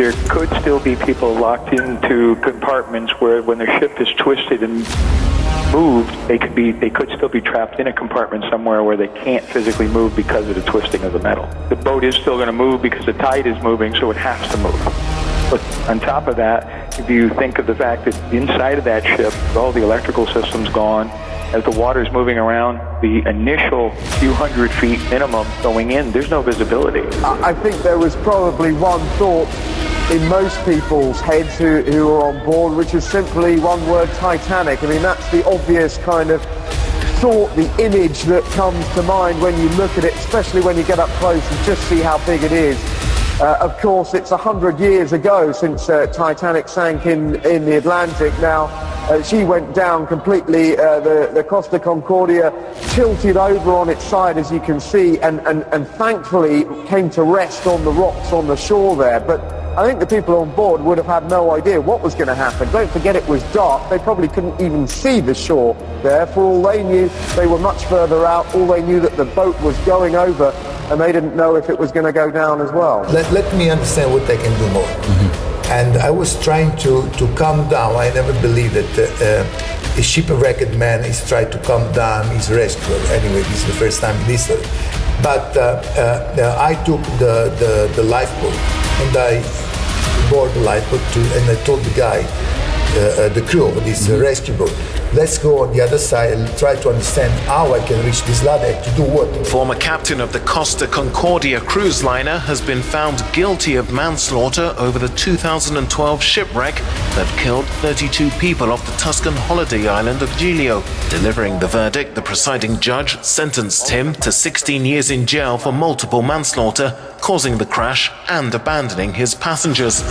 there could still be people locked into compartments where when the ship is twisted and moved, they could still be trapped in a compartment somewhere where they can't physically move because of the twisting of the metal. The boat is still going to move because the tide is moving, so it has to move. But on top of that, if you think of the fact that inside of that ship, all the electrical systems gone, as the water's moving around, the initial few hundred feet minimum going in, there's no visibility. I think there was probably one thought in most people's heads who were on board, which is simply one word: Titanic. I mean, that's the obvious kind of thought, the image that comes to mind when you look at it, especially when you get up close and just see how big it is. Of course, it's 100 years ago since Titanic sank in the Atlantic. Now, she went down completely. The Costa Concordia tilted over on its side, as you can see, and thankfully came to rest on the rocks on the shore there. But I think the people on board would have had no idea what was going to happen. Don't forget, it was dark. They probably couldn't even see the shore there. For all they knew, they were much further out. All they knew that the boat was going over, and they didn't know if it was going to go down as well. Let me understand what I can do more. Mm-hmm. And I was trying to calm down. I never believed that a shipwrecked man is trying to calm down his rescuer. Anyway, this is the first time in history. But I took the lifeboat and I boarded the lifeboat and I told the guy, the crew of this rescue boat, let's go on the other side and try to understand how I can reach this ladder to do what. Former captain of the Costa Concordia cruise liner has been found guilty of manslaughter over the 2012 shipwreck that killed 32 people off the Tuscan holiday island of Giglio. Delivering the verdict, the presiding judge sentenced him to 16 years in jail for multiple manslaughter, causing the crash and abandoning his passengers.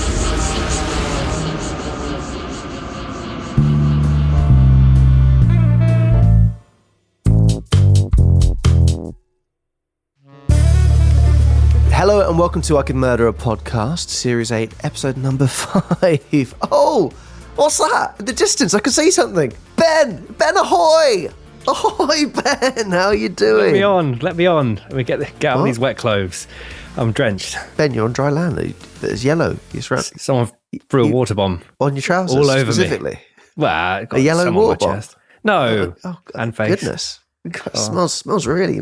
Hello and welcome to I Could Murder a Podcast, Series 8, Episode number 5. Oh, what's that? In the distance, I can see something. Ben ahoy! Ahoy, Ben, how are you doing? Let me on. Let me get out of these wet clothes. I'm drenched. Ben, you're on dry land. It's yellow. Someone threw a water bomb. On your trousers? All over specifically. me. Well, a yellow water bomb? Chest. No. And face. Goodness. God, smells really...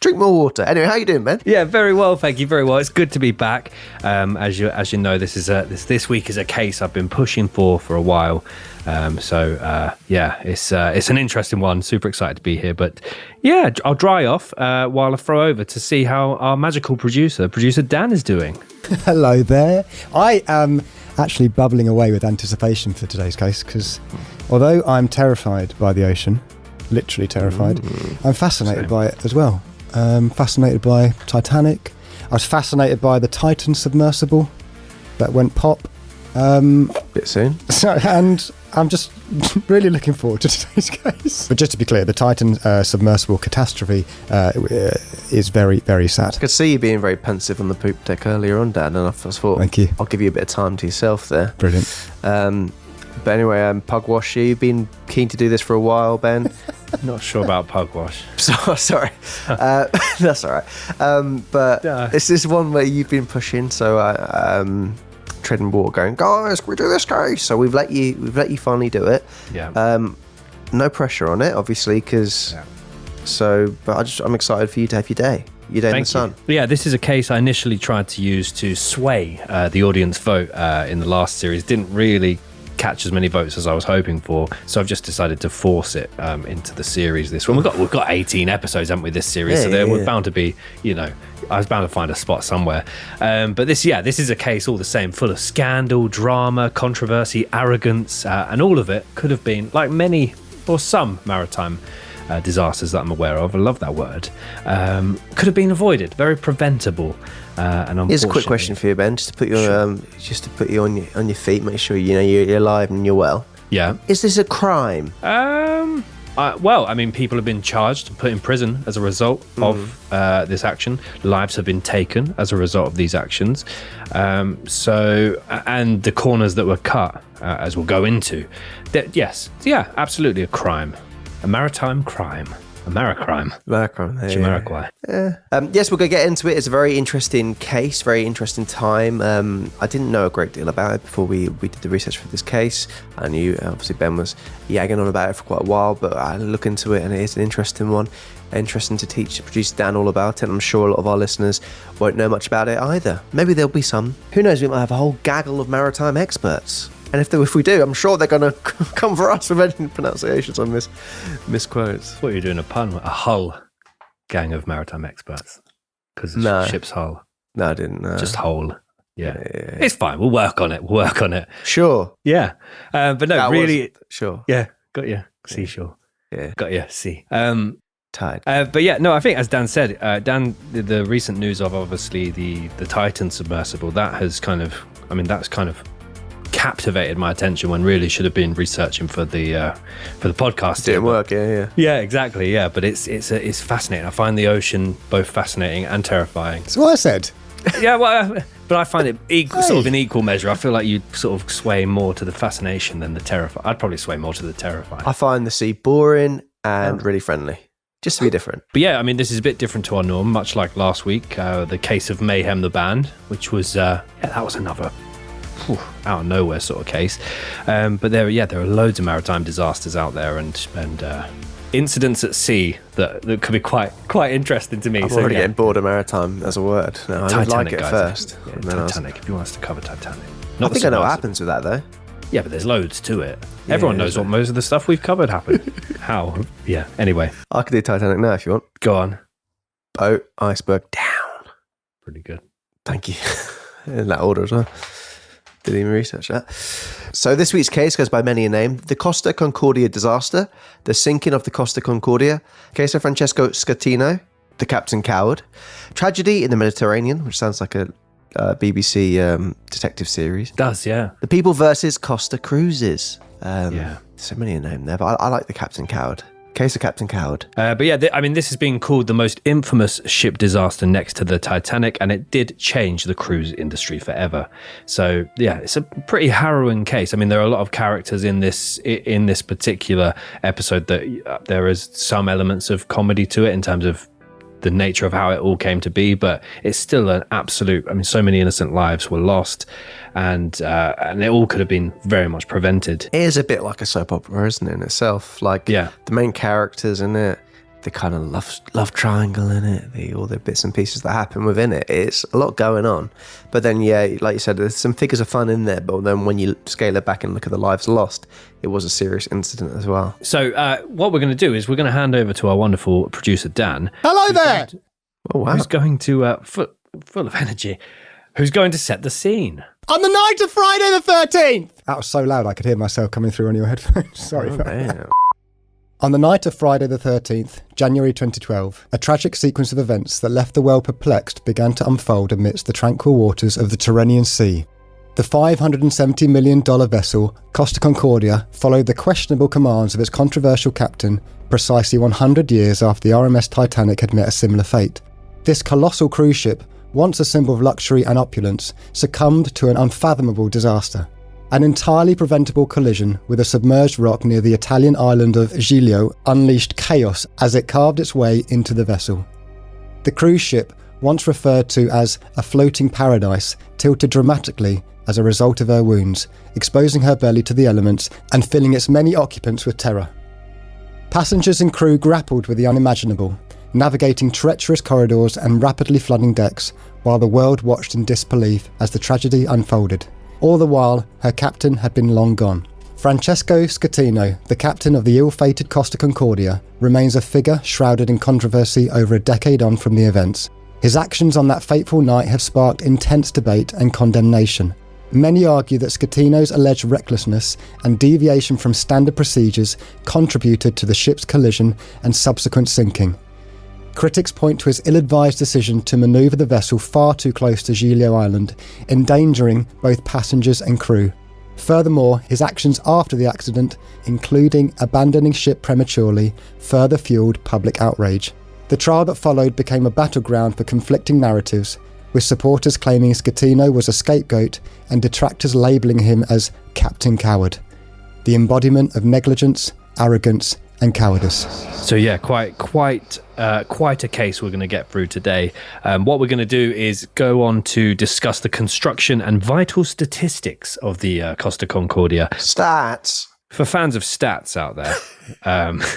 Drink more water. Anyway, how you doing, Ben? Yeah, very well, thank you. Very well. It's good to be back. As you know, this week is a case I've been pushing for a while. It's an interesting one. Super excited to be here. But yeah, I'll dry off while I throw over to see how our magical producer Dan, is doing. Hello there. I am actually bubbling away with anticipation for today's case because although I'm terrified by the ocean, literally terrified, I'm fascinated by it as well. Fascinated by Titanic. I was fascinated by the Titan submersible that went pop. Bit soon. And I'm just really looking forward to today's case. But just to be clear, the Titan submersible catastrophe is very, very sad. I could see you being very pensive on the poop deck earlier on, Dan, and I thought, thank you. I'll give you a bit of time to yourself there. Brilliant. But anyway, Pugwash, you've been keen to do this for a while, Ben. Not sure about Pugwash. Sorry. That's all right. But this is one where you've been pushing, so treading water, going, guys, can we do this case? So we've let you finally do it. Yeah. No pressure on it, obviously, because. Yeah. So, but I'm excited for you to have your day in the sun. Yeah, this is a case I initially tried to use to sway the audience vote in the last series. Didn't really catch as many votes as I was hoping for, so I've just decided to force it into the series this one. We've got 18 episodes, haven't we, this series? We're bound to be, I was bound to find a spot somewhere. But this is a case all the same, full of scandal, drama, controversy, arrogance, and all of it could have been, like many or some maritime disasters that I'm aware of, I love that word, could have been avoided, very preventable. And here's a quick question for you, Ben, just to put you on your feet, make sure you're alive and you're well. Yeah. Is this a crime? People have been charged and put in prison as a result of this action. Lives have been taken as a result of these actions. And the corners that were cut, as we'll go into, absolutely a crime, a maritime crime. Maritime. Jamiroquai. Yes, we're going to get into it. It's a very interesting case, very interesting time. I didn't know a great deal about it before we did the research for this case. I knew, obviously, Ben was yagging on about it for quite a while, but I look into it and it is an interesting one. Interesting to teach producer Dan all about it. I'm sure a lot of our listeners won't know much about it either. Maybe there'll be some. Who knows, we might have a whole gaggle of maritime experts. And if we do, I'm sure they're going to come for us with any pronunciations on misquotes. I thought you were doing a pun. A hull gang of maritime experts. Because ship's hull. No, I didn't. Just hull. Yeah. It's fine. We'll work on it. Sure. Yeah. But no, that really. Sure. Yeah. Got you. Seashore. Yeah. Got you. Sea. Tide. But yeah, no, I think as Dan said, the recent news of obviously the Titan submersible, that's kind of captivated my attention when really should have been researching for the podcast. Didn't work, yeah. Yeah, exactly, yeah. But it's fascinating. I find the ocean both fascinating and terrifying. That's what I said. Yeah, well, but I find it sort of in equal measure. I feel like you sort of sway more to the fascination than the terrifying. I'd probably sway more to the terrifying. I find the sea boring and really friendly. Just to be different. But yeah, I mean, this is a bit different to our norm, much like last week, the case of Mayhem the band, which was, that was another out of nowhere sort of case. But there are loads of maritime disasters out there and incidents at sea that could be quite interesting to me. I'm already getting bored of maritime as a word. No, I would like it guys. First. Yeah, Titanic, if you want us to cover Titanic. I think I know what happens with that, though. Yeah, but there's loads to it. Everyone knows what most of the stuff we've covered happened. How? Yeah, anyway. I could do Titanic now if you want. Go on. Boat, iceberg, down. Pretty good. Thank you. In that order as well. Didn't even research that. So this week's case goes by many a name. The Costa Concordia disaster, the sinking of the Costa Concordia, case of Francesco Schettino, the Captain Coward, tragedy in the Mediterranean, which sounds like a BBC detective series. Does, yeah. The People versus Costa Cruises. So many a name there, but I like the Captain Coward. Case of Captain Coward. But yeah, this has been called the most infamous ship disaster next to the Titanic, and it did change the cruise industry forever. So yeah, it's a pretty harrowing case. I mean, there are a lot of characters in this particular episode that there is some elements of comedy to it in terms of the nature of how it all came to be, but it's still an absolute, so many innocent lives were lost and it all could have been very much prevented. It is a bit like a soap opera, isn't it, in itself? Like, the main characters in it, the kind of love triangle in it, all the bits and pieces that happen within it. It's a lot going on. But then, like you said, there's some figures of fun in there, but then when you scale it back and look at the lives lost, it was a serious incident as well. So what we're going to do is we're going to hand over to our wonderful producer, Dan. Hello there! Who's going to, full of energy, who's going to set the scene. On the night of Friday the 13th! That was so loud I could hear myself coming through on your headphones. Sorry about that. On the night of Friday the 13th, January 2012, a tragic sequence of events that left the world perplexed began to unfold amidst the tranquil waters of the Tyrrhenian Sea. The $570 million vessel, Costa Concordia, followed the questionable commands of its controversial captain precisely 100 years after the RMS Titanic had met a similar fate. This colossal cruise ship, once a symbol of luxury and opulence, succumbed to an unfathomable disaster. An entirely preventable collision with a submerged rock near the Italian island of Giglio unleashed chaos as it carved its way into the vessel. The cruise ship, once referred to as a floating paradise, tilted dramatically as a result of her wounds, exposing her belly to the elements and filling its many occupants with terror. Passengers and crew grappled with the unimaginable, navigating treacherous corridors and rapidly flooding decks, while the world watched in disbelief as the tragedy unfolded. All the while, her captain had been long gone. Francesco Schettino, the captain of the ill-fated Costa Concordia, remains a figure shrouded in controversy over a decade on from the events. His actions on that fateful night have sparked intense debate and condemnation. Many argue that Schettino's alleged recklessness and deviation from standard procedures contributed to the ship's collision and subsequent sinking. Critics point to his ill-advised decision to manoeuvre the vessel far too close to Giglio Island, endangering both passengers and crew. Furthermore, his actions after the accident, including abandoning ship prematurely, further fueled public outrage. The trial that followed became a battleground for conflicting narratives, with supporters claiming Schettino was a scapegoat and detractors labelling him as Captain Coward, the embodiment of negligence, arrogance and cowardice. So yeah, quite a case we're going to get through today. What we're going to do is go on to discuss the construction and vital statistics of the Costa Concordia. Stats. For fans of stats out there,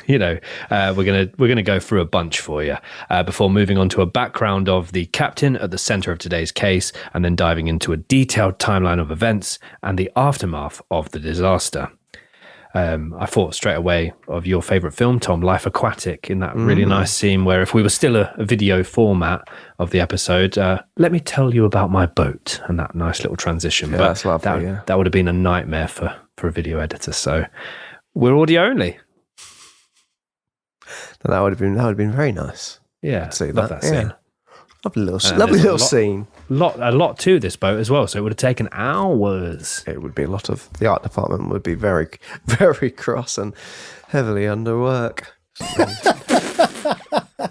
we're gonna go through a bunch for you before moving on to a background of the captain at the center of today's case, and then diving into a detailed timeline of events and the aftermath of the disaster. I thought straight away of your favorite film, Tom, Life Aquatic, in that really nice scene where, if we were still a video format of the episode, let me tell you about my boat, and that nice little transition. Yeah, but that's lovely, that would have been a nightmare for a video editor. So we're audio only. That would have been very nice. Yeah, I'd say love that scene. Yeah. Lovely little scene. A lot to this boat as well, so it would have taken hours. It would be a lot of, the art department would be very, very cross and heavily underwork.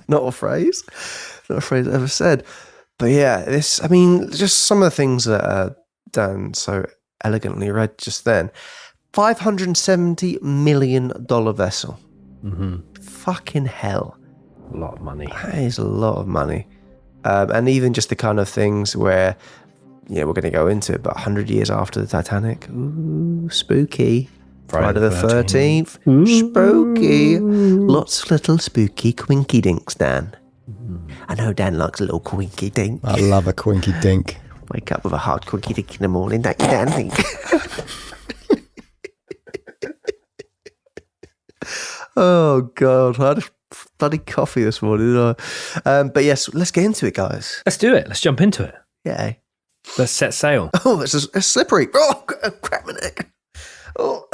Not a phrase ever said. But yeah, just some of the things that Dan so elegantly read just then. $570 million vessel. Mm-hmm. Fucking hell. A lot of money. That is a lot of money. And even just the kind of things where, we're going to go into it, but 100 years after the Titanic, ooh, spooky. Friday the 13th, spooky. Lots of little spooky quinky dinks, Dan. I know Dan likes a little quinky dink. I love a quinky dink. Wake up with a hard quinky dink in the morning, don't you, Dan? Think? Oh, God. I had a bloody coffee this morning, didn't I? But yes, let's get into it, guys. Let's do it. Let's jump into it. Yeah. Let's set sail. Oh, it's slippery. Oh, crap my neck. Oh,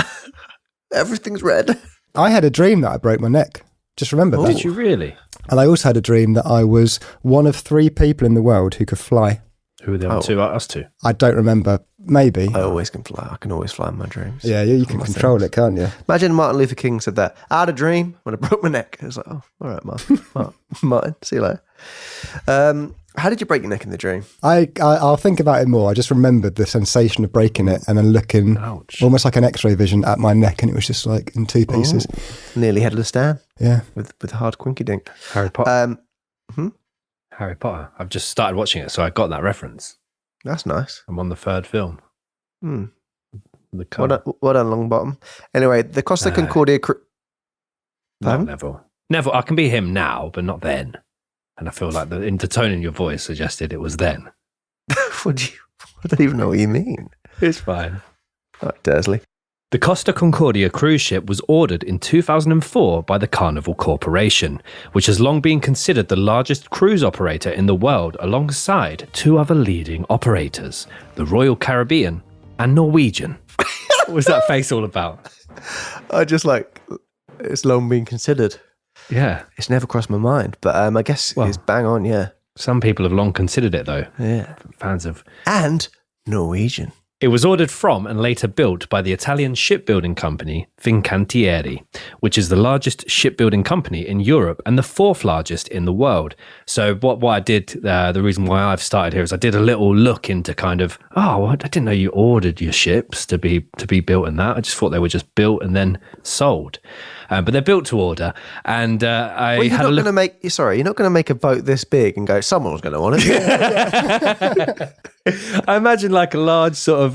everything's red. I had a dream that I broke my neck. Just remember that. Did you really? And I also had a dream that I was one of 3 people in the world who could fly. Who were the other two? Us two. I don't remember. Maybe. I always can fly. I can always fly in my dreams. Yeah, you can control it, can't you? Imagine Martin Luther King said that. I had a dream when I broke my neck. I was like, oh, all right, Martin. See you later. How did you break your neck in the dream? I'll think about it more. I just remembered the sensation of breaking it and then looking almost like an X-ray vision at my neck, and it was just like in 2 pieces. Ooh, nearly headless Dan. Yeah. With a hard quinky dink. Harry Potter. Harry Potter. I've just started watching it, so I got that reference. That's nice. I'm on the 3rd film. What done, Longbottom. Anyway, the Costa Concordia... Neville. I can be him now, but not then. And I feel like the tone in your voice suggested it was then. I don't even know what you mean. It's fine. Oh, Dursley. The Costa Concordia cruise ship was ordered in 2004 by the Carnival Corporation, which has long been considered the largest cruise operator in the world, alongside 2 other leading operators, the Royal Caribbean and Norwegian. What was that face all about? I just it's long been considered. Yeah. It's never crossed my mind, but I guess it's bang on, yeah. Some people have long considered it, though. Yeah. Fans of... And Norwegian. It was ordered from and later built by the Italian shipbuilding company Fincantieri, which is the largest shipbuilding company in Europe and the 4th largest in the world. So what I did, the reason why I've started here is I did a little look into kind of, I didn't know you ordered your ships to be built in that. I just thought they were just built and then sold. But they're built to order, and I had a look. You're not going to make a boat this big and go, someone's going to want it. I imagine like a large sort of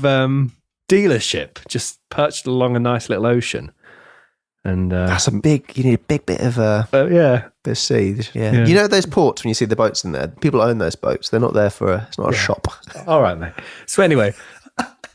dealership just perched along a nice little ocean. And that's you need a big bit of bit of sea. Yeah. You know those ports when you see the boats in there? People own those boats. They're not there it's not a shop. All right, mate. So anyway,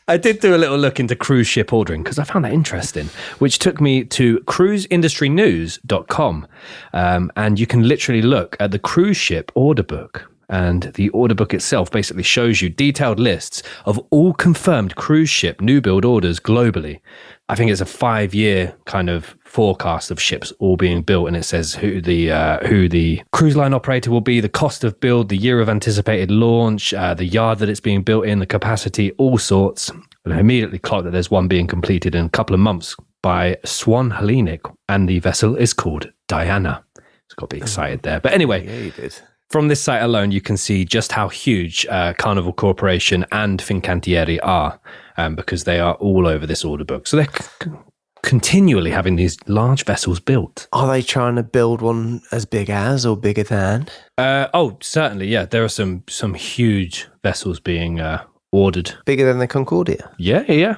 I did do a little look into cruise ship ordering because I found that interesting, which took me to cruiseindustrynews.com. And you can literally look at the cruise ship order book. And the order book itself basically shows you detailed lists of all confirmed cruise ship new build orders globally. I think it's a 5-year kind of forecast of ships all being built, and it says who the cruise line operator will be, the cost of build, the year of anticipated launch, the yard that it's being built in, the capacity, all sorts. And I immediately clocked that there's one being completed in a couple of months by Swan Hellenic, and the vessel is called Diana. It's got to be excited there. But anyway, yeah, you did. From this site alone, you can see just how huge Carnival Corporation and Fincantieri are, because they are all over this order book. So they're continually having these large vessels built. Are they trying to build one as big as or bigger than? Certainly, yeah. There are some huge vessels being ordered. Bigger than the Concordia? Yeah.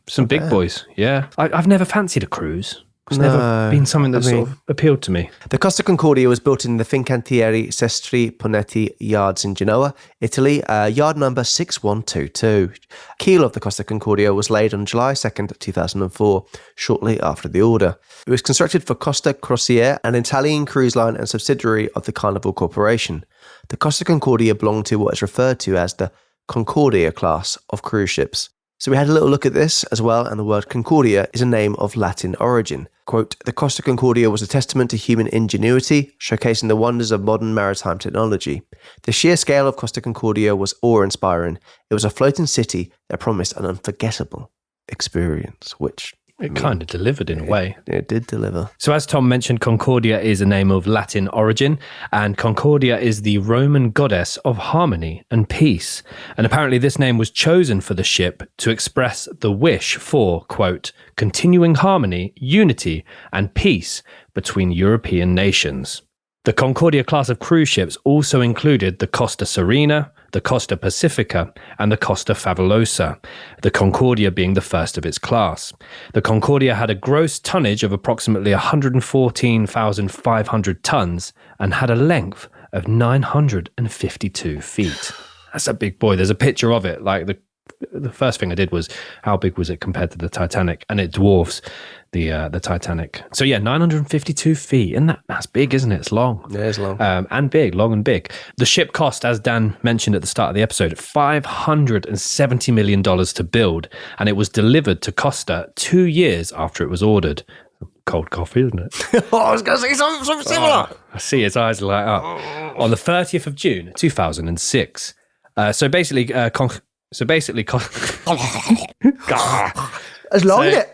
Some big boys, yeah. I've never fancied a cruise. It's never been something that sort of appealed to me. The Costa Concordia was built in the Fincantieri Sestri Ponetti yards in Genoa, Italy, yard number 6122. Keel of the Costa Concordia was laid on July 2nd, 2004, shortly after the order. It was constructed for Costa Crociere, an Italian cruise line and subsidiary of the Carnival Corporation. The Costa Concordia belonged to what is referred to as the Concordia class of cruise ships. So we had a little look at this as well, and the word Concordia is a name of Latin origin. Quote, the Costa Concordia was a testament to human ingenuity, showcasing the wonders of modern maritime technology. The sheer scale of Costa Concordia was awe-inspiring. It was a floating city that promised an unforgettable experience, which... It kind of delivered in a way. It did deliver. So as Tom mentioned, Concordia is a name of Latin origin, and Concordia is the Roman goddess of harmony and peace. And apparently this name was chosen for the ship to express the wish for, quote, continuing harmony, unity, and peace between European nations. The Concordia class of cruise ships also included the Costa Serena, the Costa Pacifica, and the Costa Favolosa, the Concordia being the first of its class. The Concordia had a gross tonnage of approximately 114,500 tons and had a length of 952 feet. That's a big boy. There's a picture of it. Like the first thing I did was, how big was it compared to the Titanic? And it dwarfs the Titanic. So yeah, 952 feet. And that's big, isn't it? It's long. Yeah, it's long. And big, long and big. The ship cost, as Dan mentioned at the start of the episode, $570 million to build. And it was delivered to Costa 2 years after it was ordered. Cold coffee, isn't it? Oh, I was going to say something similar. I see his eyes light up. On the 30th of June, 2006. So basically, As long as it.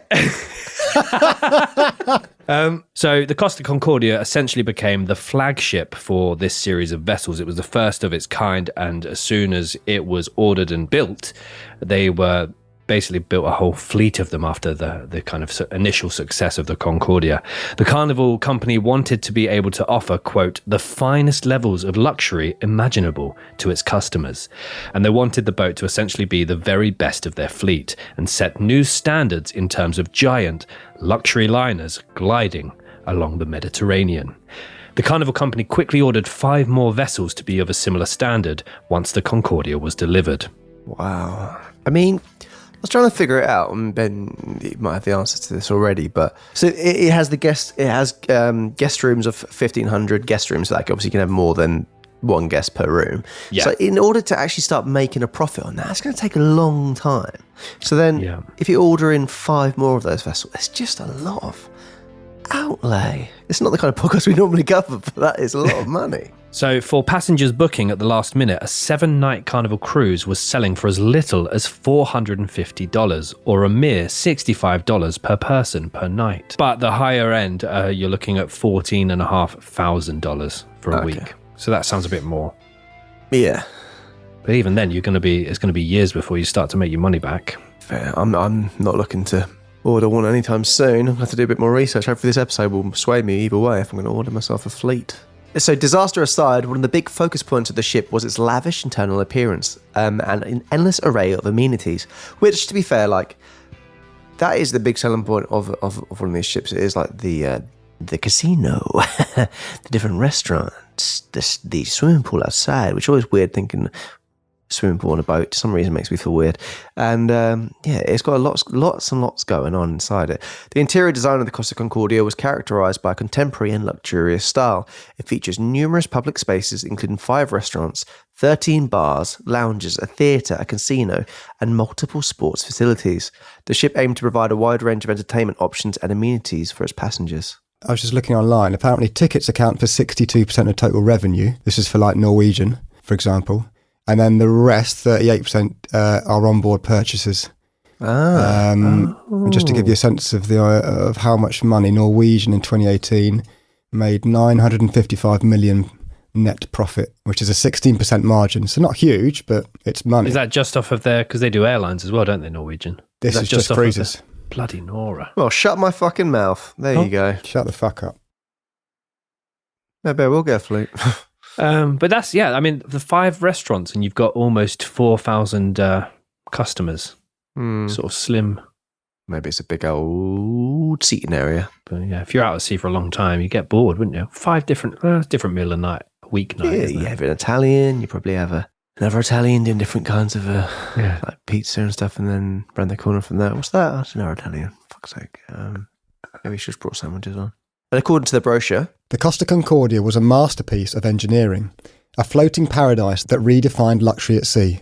So the Costa Concordia essentially became the flagship for this series of vessels. It was the first of its kind, and as soon as it was ordered and built, they were basically built a whole fleet of them after the kind of initial success of the Concordia. The Carnival company wanted to be able to offer, quote, the finest levels of luxury imaginable to its customers. And they wanted the boat to essentially be the very best of their fleet and set new standards in terms of giant luxury liners gliding along the Mediterranean. The Carnival company quickly ordered 5 more vessels to be of a similar standard once the Concordia was delivered. Wow. I mean, I was trying to figure it out, and Ben, you might have the answer to this already, but so it has guest rooms of 1,500 guest rooms. Like, obviously you can have more than one guest per room. Yeah. So in order to actually start making a profit on that, it's going to take a long time. So then if you order in 5 more of those vessels, it's just a lot of outlay. It's not the kind of podcast we normally cover, but that is a lot of money. So for passengers booking at the last minute, a 7-night Carnival cruise was selling for as little as $450, or a mere $65 per person per night. But the higher end, you're looking at $14,500 for a week. So that sounds a bit more. Yeah. But even then, it's going to be years before you start to make your money back. Fair. I'm not looking to order one anytime soon. I'll have to do a bit more research. Hopefully this episode will sway me either way if I'm going to order myself a fleet. So disaster aside, one of the big focus points of the ship was its lavish internal appearance and an endless array of amenities, which, to be fair, like, that is the big selling point of one of these ships. It is like the casino, the different restaurants, the swimming pool outside, which is always weird thinking swimming pool on a boat. For some reason, it makes me feel weird. And it's got lots and lots going on inside it. The interior design of the Costa Concordia was characterized by a contemporary and luxurious style. It features numerous public spaces, including 5 restaurants, 13 bars, lounges, a theatre, a casino, and multiple sports facilities. The ship aimed to provide a wide range of entertainment options and amenities for its passengers. I was just looking online. Apparently, tickets account for 62% of total revenue. This is for like Norwegian, for example. And then the rest, 38%, are onboard purchases. Just to give you a sense of how much money, Norwegian in 2018 made 955 million net profit, which is a 16% margin. So not huge, but it's money. Is that just off of their, because they do airlines as well, don't they, Norwegian? This is just cruises. Bloody Nora. Well, shut my fucking mouth. There you go. Shut the fuck up. Maybe I will get a flute. But that's, I mean, the 5 restaurants and you've got almost 4,000 customers. Sort of slim. Maybe it's a big old seating area. But yeah, if you're out at sea for a long time, you get bored, wouldn't you? 5 different meal a night, a weeknight. Yeah, you have an Italian, you probably have another Italian doing different kinds of like pizza and stuff, and then round the corner from that, what's that? That's another Italian. Fuck's sake. Maybe we should have brought sandwiches on. And according to the brochure, The Costa Concordia was a masterpiece of engineering, a floating paradise that redefined luxury at sea.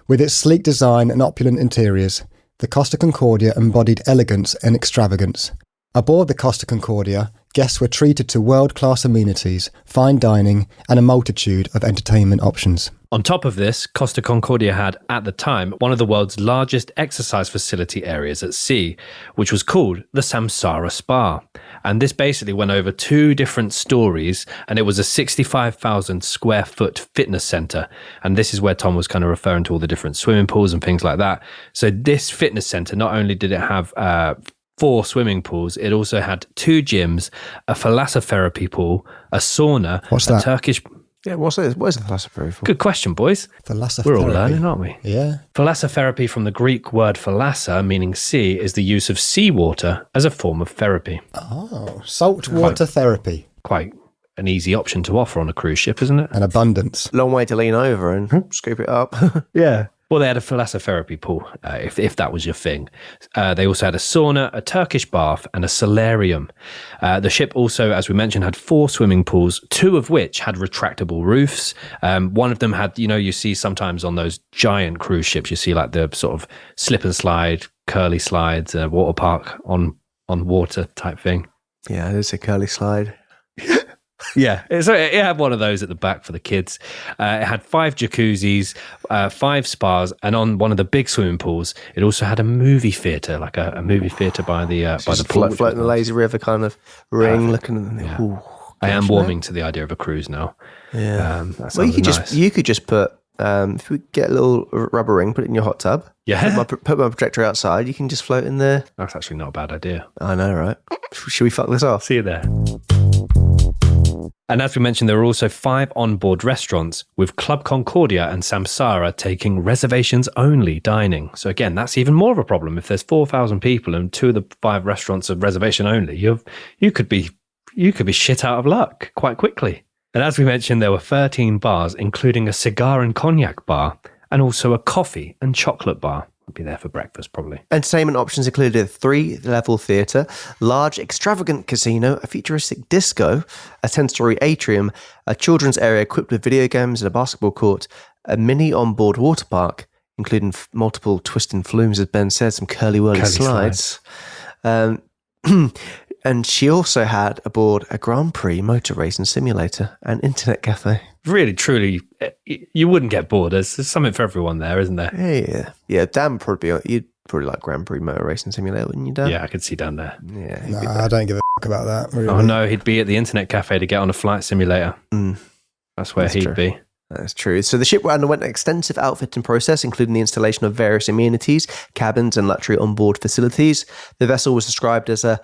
With its sleek design and opulent interiors, the Costa Concordia embodied elegance and extravagance. Aboard the Costa Concordia, guests were treated to world-class amenities, fine dining, and a multitude of entertainment options. On top of this, Costa Concordia had, at the time, one of the world's largest exercise facility areas at sea, which was called the Samsara Spa. And this basically went over 2 different stories, and it was a 65,000 square foot fitness center. And this is where Tom was kind of referring to all the different swimming pools and things like that. So this fitness center, not only did it have 4 swimming pools, it also had 2 gyms, a thalassotherapy pool, a sauna, What's a that? Turkish... yeah, what is the philosopher for? Good question, boys. Thalassotherapy. We're all learning, aren't we? Yeah. Thalassotherapy, from the Greek word thalassa, meaning sea, is the use of seawater as a form of therapy. Oh, saltwater therapy. Quite an easy option to offer on a cruise ship, isn't it? And abundance. Long way to lean over and scoop it up. Yeah. Well, they had a thalassotherapy pool, if that was your thing. They also had a sauna, a Turkish bath, and a solarium. The ship also, as we mentioned, had 4 swimming pools, 2 of which had retractable roofs. One of them had, you see sometimes on those giant cruise ships, you see like the sort of slip and slide, curly slides, water park on water type thing. Yeah, there's a curly slide. Yeah, so it had one of those at the back for the kids. It had 5 jacuzzis, 5 spas, and on one of the big swimming pools, it also had a movie theatre, like a movie theatre by the pool. Floating the lazy river kind of ring, looking. Yeah. Ooh, I am gosh, warming to the idea of a cruise now. Yeah. Well, you could just put if we get a little rubber ring, put it in your hot tub. Yeah. Put my projector outside. You can just float in there. That's actually not a bad idea. I know, right? Should we fuck this off? See you there. And as we mentioned, there were also 5 onboard restaurants, with Club Concordia and Samsara taking reservations only dining. So again, that's even more of a problem. If there's 4,000 people and 2 of the 5 restaurants are reservation only, you could be shit out of luck quite quickly. And as we mentioned, there were 13 bars, including a cigar and cognac bar, and also a coffee and chocolate bar. I'd be there for breakfast, probably. Entertainment options included a 3-level theatre, large extravagant casino, a futuristic disco, a 10-story atrium, a children's area equipped with video games and a basketball court, a mini onboard water park, including multiple twisting flumes, as Ben said, some curly-whirly slides. And she also had aboard a Grand Prix motor racing simulator and internet cafe. Really, truly, you wouldn't get bored. There's something for everyone there, isn't there? Yeah. Dan you'd probably like Grand Prix motor racing simulator, wouldn't you, Dan? Yeah, I could see Dan there. Yeah. No, I don't give a fuck about that. Really. Oh no, he'd be at the internet cafe to get on a flight simulator. That's where he'd true. be. That's true. So the ship underwent an extensive outfitting process, including the installation of various amenities, cabins, and luxury onboard facilities. The vessel was described as a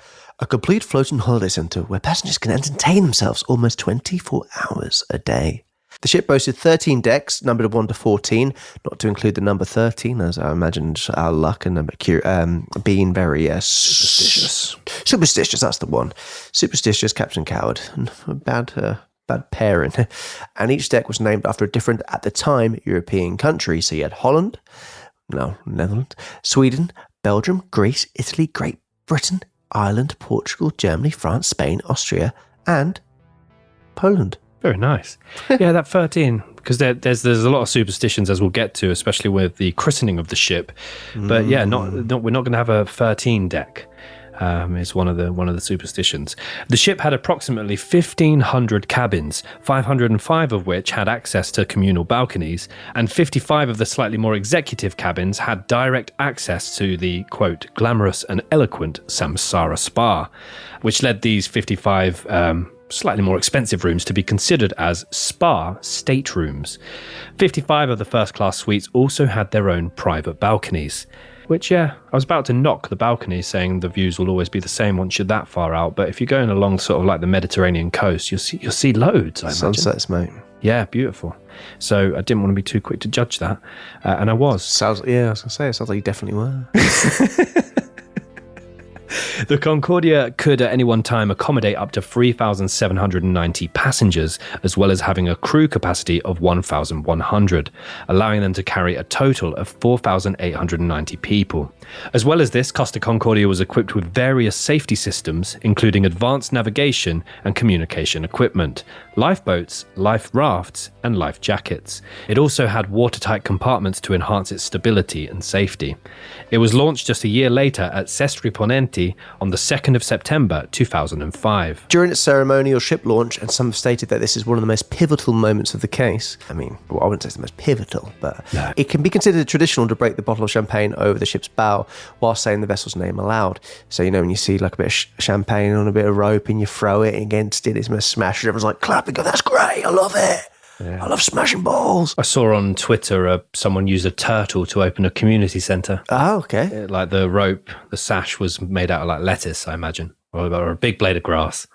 complete floating holiday centre where passengers can entertain themselves almost 24 hours a day. The ship boasted 13 decks, numbered 1 to 14, not to include the number 13, as I imagined our luck and being very superstitious. Superstitious, that's the one. Superstitious, Captain Coward. Bad pairing. And each deck was named after a different, at the time, European country. So you had Netherlands, Sweden, Belgium, Greece, Italy, Great Britain, Ireland, Portugal, Germany, France, Spain, Austria, and Poland. Very nice. Yeah, that 13, because there's a lot of superstitions, as we'll get to, especially with the christening of the ship. But yeah, we're not going to have a 13 deck. Is one of the superstitions. The ship had approximately 1,500 cabins, 505 of which had access to communal balconies, and 55 of the slightly more executive cabins had direct access to the, quote, glamorous and eloquent Samsara Spa, which led these 55 slightly more expensive rooms to be considered as spa staterooms. 55 of the first-class suites also had their own private balconies. Which, yeah, I was about to knock the balcony saying the views will always be the same once you're that far out. But if you're going along sort of like the Mediterranean coast, you'll see loads, I imagine. Sunsets, mate. Yeah, beautiful. So I didn't want to be too quick to judge that. And I was. I was going to say, it sounds like you definitely were. The Concordia could at any one time accommodate up to 3,790 passengers, as well as having a crew capacity of 1,100, allowing them to carry a total of 4,890 people. As well as this, Costa Concordia was equipped with various safety systems, including advanced navigation and communication equipment, lifeboats, life rafts, and life jackets. It also had watertight compartments to enhance its stability and safety. It was launched just a year later at Sestri Ponenti on the 2nd of September 2005. During its ceremonial ship launch, and some have stated that this is one of the most pivotal moments of the case. I mean, well, I wouldn't say it's the most pivotal, but it can be considered traditional to break the bottle of champagne over the ship's bow while saying the vessel's name aloud. So, you know, when you see like a bit of champagne on a bit of rope and you throw it against it, it's going to smash it. Everyone's like clapping, go, that's great, I love it. Yeah. I love smashing balls. I saw on Twitter someone used a turtle to open a community centre. Oh, okay. Like the rope, the sash was made out of like lettuce, I imagine, or a big blade of grass.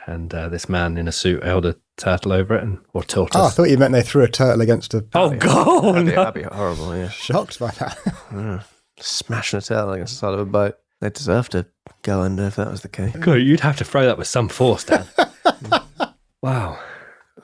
And this man in a suit held a turtle over it, or tortoise. Oh, I thought you meant they threw a turtle against a... Oh, God! That'd be horrible, yeah. Shocked by that. Smashing a turtle against the side of a boat. They'd deserve to go under if that was the case. God, you'd have to throw that with some force, Dan. Wow.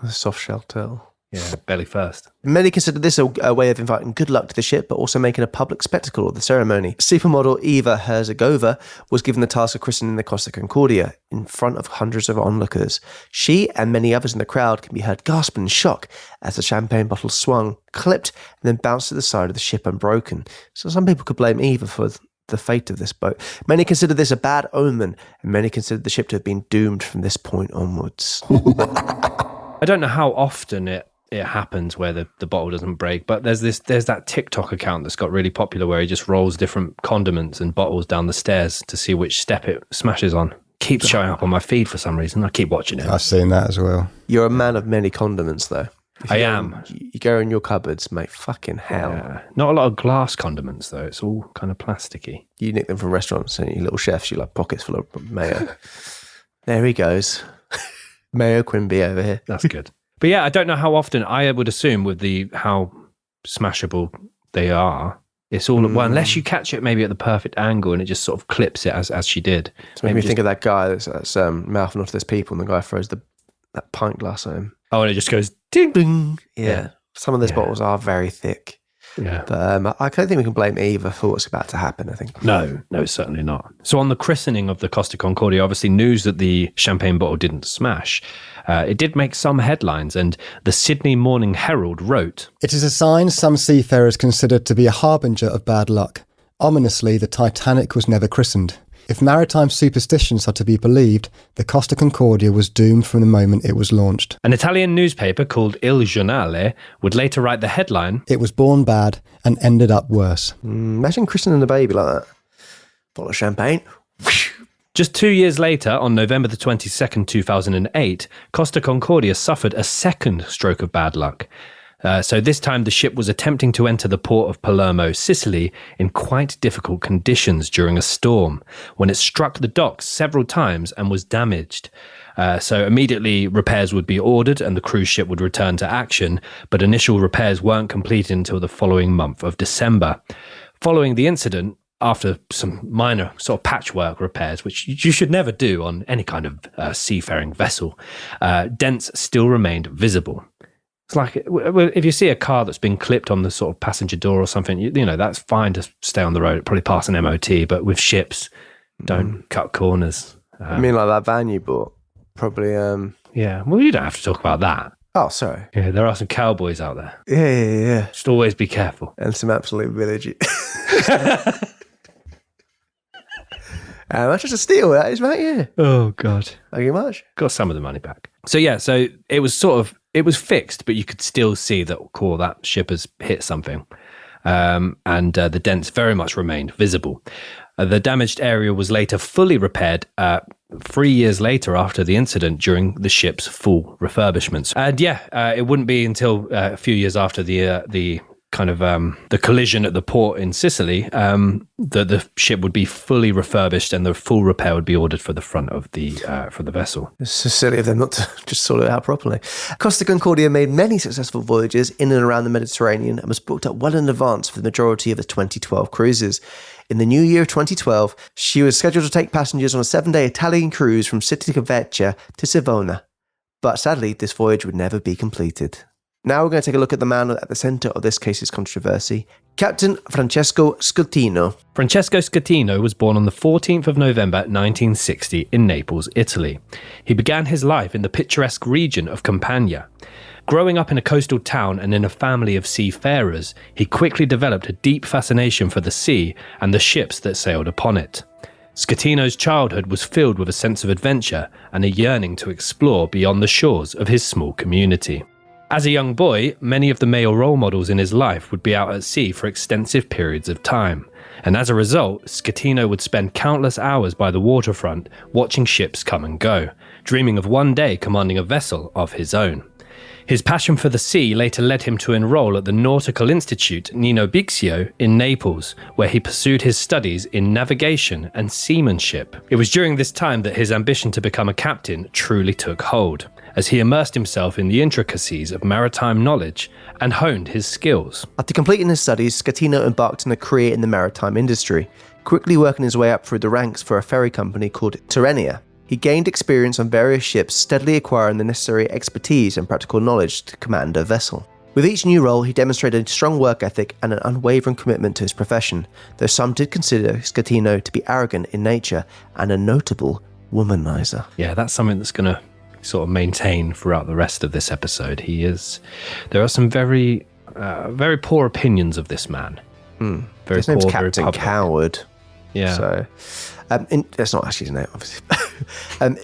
A soft shell turtle. Yeah, belly first. Many consider this a way of inviting good luck to the ship, but also making a public spectacle of the ceremony. Supermodel Eva Herzegova was given the task of christening the Costa Concordia in front of hundreds of onlookers. She and many others in the crowd can be heard gasping in shock as the champagne bottle swung, clipped, and then bounced to the side of the ship unbroken. So some people could blame Eva for the fate of this boat. Many consider this a bad omen, and many consider the ship to have been doomed from this point onwards. I don't know how often it happens where the bottle doesn't break, but there's that TikTok account that's got really popular where he just rolls different condiments and bottles down the stairs to see which step it smashes on. Keeps showing up on my feed for some reason. I keep watching it. I've seen that as well. You're a man of many condiments, though. I am. You go in your cupboards, mate, fucking hell. Yeah. Not a lot of glass condiments, though. It's all kind of plasticky. You nick them from restaurants, and you little chefs, you like pockets full of mayo. There he goes. Mayo Quimby over here. That's good. But yeah, I don't know how often. I would assume with how smashable they are, it's all well, unless you catch it maybe at the perfect angle and it just sort of clips it as she did. So maybe think of that guy that's mouthing off to this people, and the guy throws that pint glass at him. Oh, and it just goes ding ding. Yeah. Some of those bottles are very thick. Yeah. But I don't think we can blame Eva for what's about to happen, I think. No, certainly not. So on the christening of the Costa Concordia, obviously news that the champagne bottle didn't smash. It did make some headlines, and the Sydney Morning Herald wrote, "It is a sign some seafarers considered to be a harbinger of bad luck. Ominously, the Titanic was never christened. If maritime superstitions are to be believed, the Costa Concordia was doomed from the moment it was launched." An Italian newspaper called Il Giornale would later write the headline, "It was born bad and ended up worse." Imagine christening a baby like that. Bottle of champagne. Just 2 years later, on November the 22nd, 2008, Costa Concordia suffered a second stroke of bad luck. So this time the ship was attempting to enter the port of Palermo, Sicily, in quite difficult conditions during a storm, when it struck the docks several times and was damaged. So immediately repairs would be ordered and the cruise ship would return to action, but initial repairs weren't completed until the following month of December. Following the incident, after some minor sort of patchwork repairs, which you should never do on any kind of seafaring vessel, dents still remained visible. It's like if you see a car that's been clipped on the sort of passenger door or something, you know, that's fine to stay on the road, probably pass an MOT, but with ships, don't cut corners. I mean, like that van you bought? Probably... Yeah, well, you don't have to talk about that. Oh, sorry. Yeah, there are some cowboys out there. Yeah. Just always be careful. And some absolute village. How much is a steal that is, mate? Yeah. Oh, God. Thank you much. Got some of the money back. So, yeah, it was fixed, but you could still see that ship has hit something. And the dents very much remained visible. The damaged area was later fully repaired 3 years later after the incident during the ship's full refurbishments. And it wouldn't be until a few years after the kind of the collision at the port in Sicily, the ship would be fully refurbished and the full repair would be ordered for the front of the vessel. It's so silly of them not to just sort it out properly. Costa Concordia made many successful voyages in and around the Mediterranean and was booked up well in advance for the majority of the 2012 cruises. In the new year of 2012, she was scheduled to take passengers on a 7-day Italian cruise from Civitavecchia to Savona. But sadly, this voyage would never be completed. Now we're going to take a look at the man at the centre of this case's controversy, Captain Francesco Schettino. Francesco Schettino was born on the 14th of November 1960 in Naples, Italy. He began his life in the picturesque region of Campania. Growing up in a coastal town and in a family of seafarers, he quickly developed a deep fascination for the sea and the ships that sailed upon it. Schettino's childhood was filled with a sense of adventure and a yearning to explore beyond the shores of his small community. As a young boy, many of the male role models in his life would be out at sea for extensive periods of time, and as a result, Schettino would spend countless hours by the waterfront watching ships come and go, dreaming of one day commanding a vessel of his own. His passion for the sea later led him to enroll at the Nautical Institute Nino Bixio in Naples, where he pursued his studies in navigation and seamanship. It was during this time that his ambition to become a captain truly took hold, as he immersed himself in the intricacies of maritime knowledge and honed his skills. After completing his studies, Schettino embarked on a career in the maritime industry, quickly working his way up through the ranks for a ferry company called Tirrenia. He gained experience on various ships, steadily acquiring the necessary expertise and practical knowledge to command a vessel. With each new role, he demonstrated a strong work ethic and an unwavering commitment to his profession, though some did consider Schettino to be arrogant in nature and a notable womanizer. Yeah, that's something that's going to sort of maintain throughout the rest of this episode. There are some very poor opinions of this man. Very his name's poor, Captain very public. Coward. Yeah. So, that's not actually his name, obviously.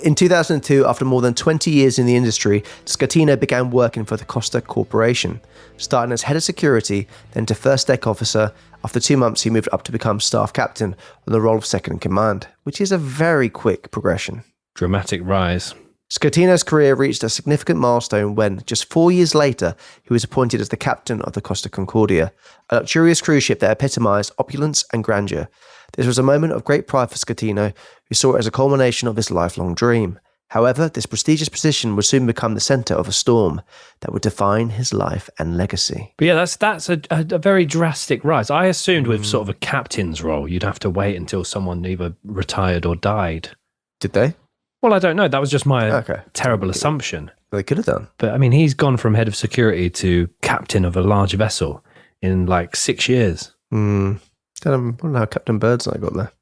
In 2002, after more than 20 years in the industry, Schettino began working for the Costa Corporation, starting as head of security, then to first deck officer. After 2 months, he moved up to become staff captain on the role of second in command, which is a very quick progression. Dramatic rise. Schettino's career reached a significant milestone when, just 4 years later, he was appointed as the captain of the Costa Concordia, a luxurious cruise ship that epitomised opulence and grandeur. This was a moment of great pride for Schettino, who saw it as a culmination of his lifelong dream. However, this prestigious position would soon become the centre of a storm that would define his life and legacy. But yeah, that's a very drastic rise. I assumed with sort of a captain's role, you'd have to wait until someone either retired or died. Did they? Well, I don't know. That was just my terrible assumption. They could have done. But I mean, he's gone from head of security to captain of a large vessel in like 6 years. I don't know how Captain Birdseye got there.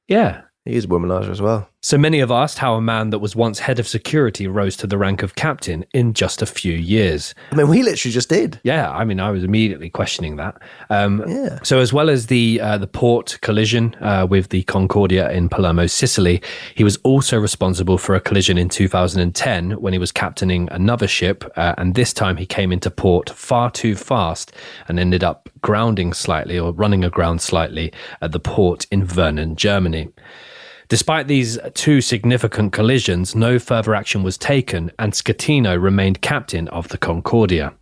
Yeah. He is a womanizer as well. So many have asked how a man that was once head of security rose to the rank of captain in just a few years. I mean, we literally just did. Yeah, I mean, I was immediately questioning that. Yeah. So as well as the port collision with the Concordia in Palermo, Sicily, he was also responsible for a collision in 2010 when he was captaining another ship, and this time he came into port far too fast and ended up grounding slightly or running aground slightly at the port in Vernon, Germany. Despite these two significant collisions, no further action was taken and Schettino remained captain of the Concordia.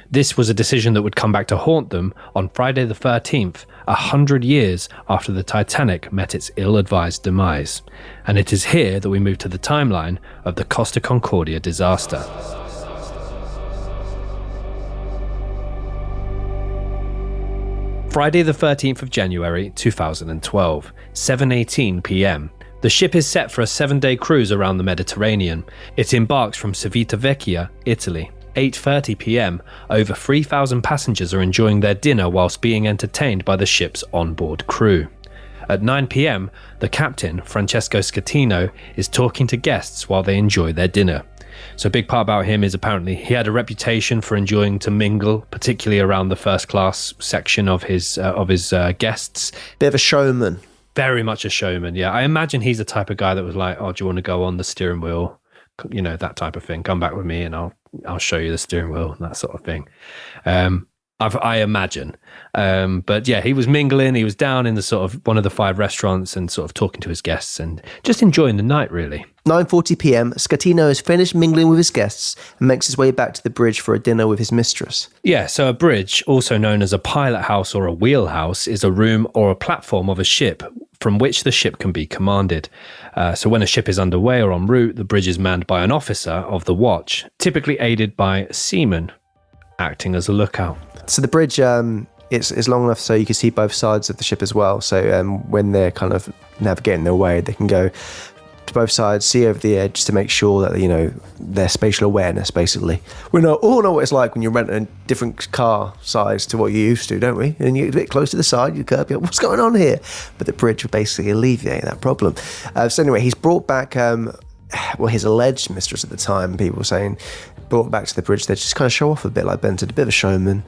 This was a decision that would come back to haunt them on Friday the 13th, 100 years after the Titanic met its ill-advised demise. And it is here that we move to the timeline of the Costa Concordia disaster. Friday the 13th of January 2012, 7:18 p.m. The ship is set for a 7-day cruise around the Mediterranean. It embarks from Civitavecchia, Italy. 8:30 p.m, over 3,000 passengers are enjoying their dinner whilst being entertained by the ship's onboard crew. At 9 p.m, the captain, Francesco Schettino, is talking to guests while they enjoy their dinner. So a big part about him is apparently he had a reputation for enjoying to mingle, particularly around the first class section of his guests. Bit of a showman. Very much a showman, yeah. I imagine he's the type of guy that was like, oh, do you want to go on the steering wheel? You know, that type of thing. Come back with me and I'll show you the steering wheel, that sort of thing. I imagine. But yeah, he was mingling. He was down in the sort of one of the 5 restaurants and sort of talking to his guests and just enjoying the night, really. 9:40 p.m, Schettino has finished mingling with his guests and makes his way back to the bridge for a dinner with his mistress. Yeah, so a bridge, also known as a pilot house or a wheelhouse, is a room or a platform of a ship from which the ship can be commanded. So when a ship is underway or en route, the bridge is manned by an officer of the watch, typically aided by seamen acting as a lookout. So the bridge it's long enough so you can see both sides of the ship as well. So when they're kind of navigating their way, they can go to both sides, see over the edge to make sure that, you know, their spatial awareness, basically. We all know what it's like when you rent a different car size to what you used to, don't we? And you get a bit close to the side, you curb, what's going on here? But the bridge would basically alleviate that problem. So anyway, he's brought back, his alleged mistress at the time, people were saying, brought back to the bridge there, just kind of show off a bit like Ben did, a bit of a showman,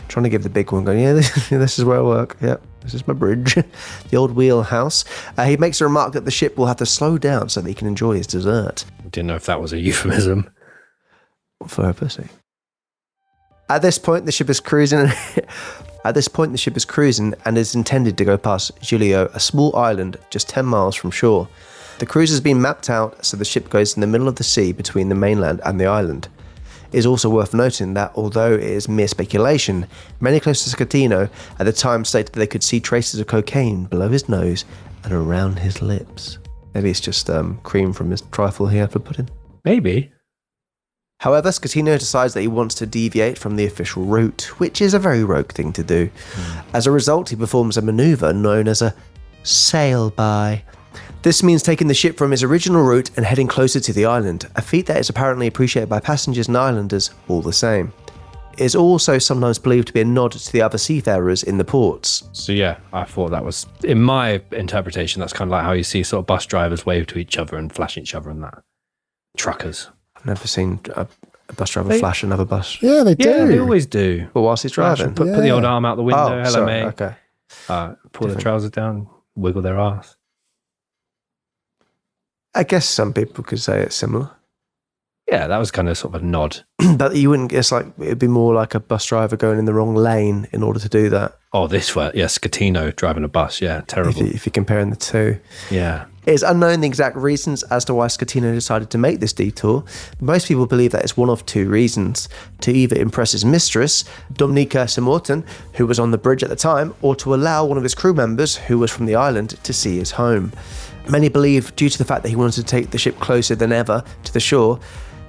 trying to give the big one, going, this is where I work, this is my bridge, the old wheelhouse. He makes a remark that the ship will have to slow down so that he can enjoy his dessert. Didn't know if that was a euphemism. For a pussy. At this point, the ship is cruising. And is intended to go past Giulio, a small island just 10 miles from shore. The cruise has been mapped out so the ship goes in the middle of the sea between the mainland and the island. It is also worth noting that although it is mere speculation, many close to Schettino at the time stated they could see traces of cocaine below his nose and around his lips. Maybe it's just cream from his trifle he had for pudding. Maybe. However, Schettino decides that he wants to deviate from the official route, which is a very rogue thing to do. As a result, he performs a manoeuvre known as a sail-by. This means taking the ship from its original route and heading closer to the island, a feat that is apparently appreciated by passengers and islanders all the same. It is also sometimes believed to be a nod to the other seafarers in the ports. So yeah, I thought that was, in my interpretation, that's kind of like how you see sort of bus drivers wave to each other and flash each other and that. Truckers. I've never seen a bus driver flash another bus. Yeah, they do. Yeah, they always do. But whilst he's driving? Put the old arm out the window, hello sorry, mate. okay. Pull their trousers down, wiggle their ass. I guess some people could say it's similar. Yeah, that was kind of sort of a nod. But you wouldn't, it's like, it'd be more like a bus driver going in the wrong lane in order to do that. Oh, this one, yeah, Schettino driving a bus, yeah, terrible. If you're comparing the two. Yeah. It is unknown the exact reasons as to why Schettino decided to make this detour. Most people believe that it's one of two reasons: to either impress his mistress, Dominica Simorton, who was on the bridge at the time, or to allow one of his crew members, who was from the island, to see his home. Many believe, due to the fact that he wanted to take the ship closer than ever to the shore,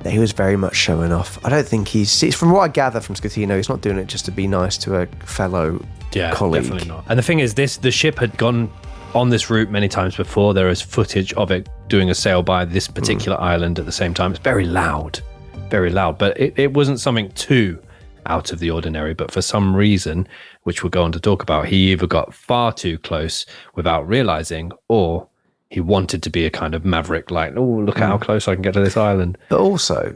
that he was very much showing off. I don't think from what I gather from Schettino, he's not doing it just to be nice to a fellow colleague. Definitely not. And the thing is, the ship had gone on this route many times before. There is footage of it doing a sail by this particular island at the same time. It's very loud, but it wasn't something too out of the ordinary. But for some reason, which we'll go on to talk about, he either got far too close without realizing, or he wanted to be a kind of maverick, like, oh, look at how close I can get to this island. But also,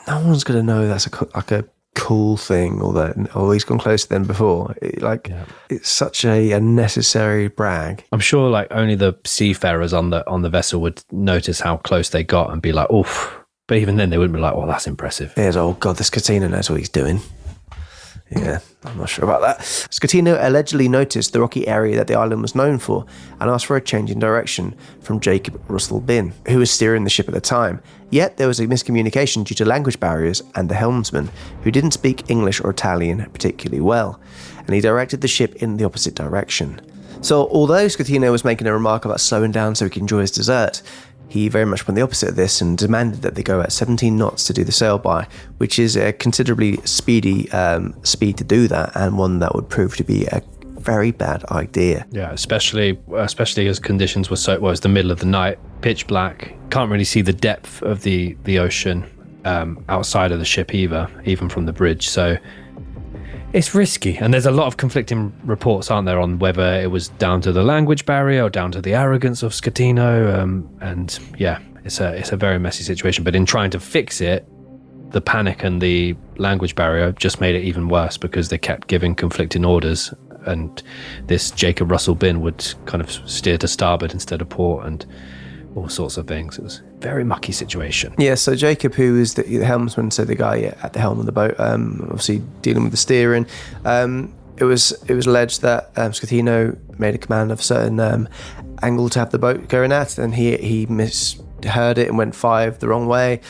no one's going to know that's a cool thing, or he's gone closer than before. It's such a unnecessary brag. I'm sure, like, only the seafarers on the vessel would notice how close they got and be like, oof. But even then, they wouldn't be like, well, that's impressive. There's, oh God, this Schettino knows what he's doing. Yeah, I'm not sure about that. Schettino allegedly noticed the rocky area that the island was known for and asked for a change in direction from Jacob Russell Bin, who was steering the ship at the time. Yet there was a miscommunication due to language barriers and the helmsman, who didn't speak English or Italian particularly well, and he directed the ship in the opposite direction. So although Schettino was making a remark about slowing down so he could enjoy his dessert, he very much went the opposite of this and demanded that they go at 17 knots to do the sail-by, which is a considerably speedy speed to do that, and one that would prove to be a very bad idea. Yeah, especially as conditions were it was the middle of the night, pitch black, can't really see the depth of the ocean outside of the ship even from the bridge. So it's risky, and there's a lot of conflicting reports, aren't there, on whether it was down to the language barrier or down to the arrogance of Schettino. And yeah, it's a very messy situation. But in trying to fix it, the panic and the language barrier just made it even worse, because they kept giving conflicting orders, and this Jacob Russell Bin would kind of steer to starboard instead of port and all sorts of things. It was very mucky situation. Yeah, so Jacob, who is the helmsman, so the guy at the helm of the boat, obviously dealing with the steering, it was alleged that Schettino made a command of a certain angle to have the boat going at, and he misheard it and went 5 the wrong way.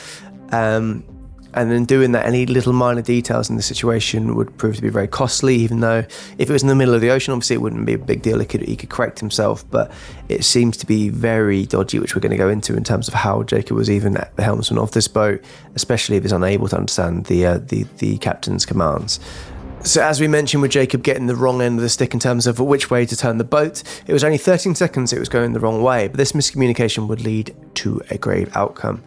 And then doing that, any little minor details in the situation would prove to be very costly, even though if it was in the middle of the ocean, obviously it wouldn't be a big deal. He could correct himself, but it seems to be very dodgy, which we're going to go into in terms of how Jacob was even the helmsman of this boat, especially if he's unable to understand the captain's commands. So as we mentioned with Jacob getting the wrong end of the stick in terms of which way to turn the boat, it was only 13 seconds it was going the wrong way, but this miscommunication would lead to a grave outcome.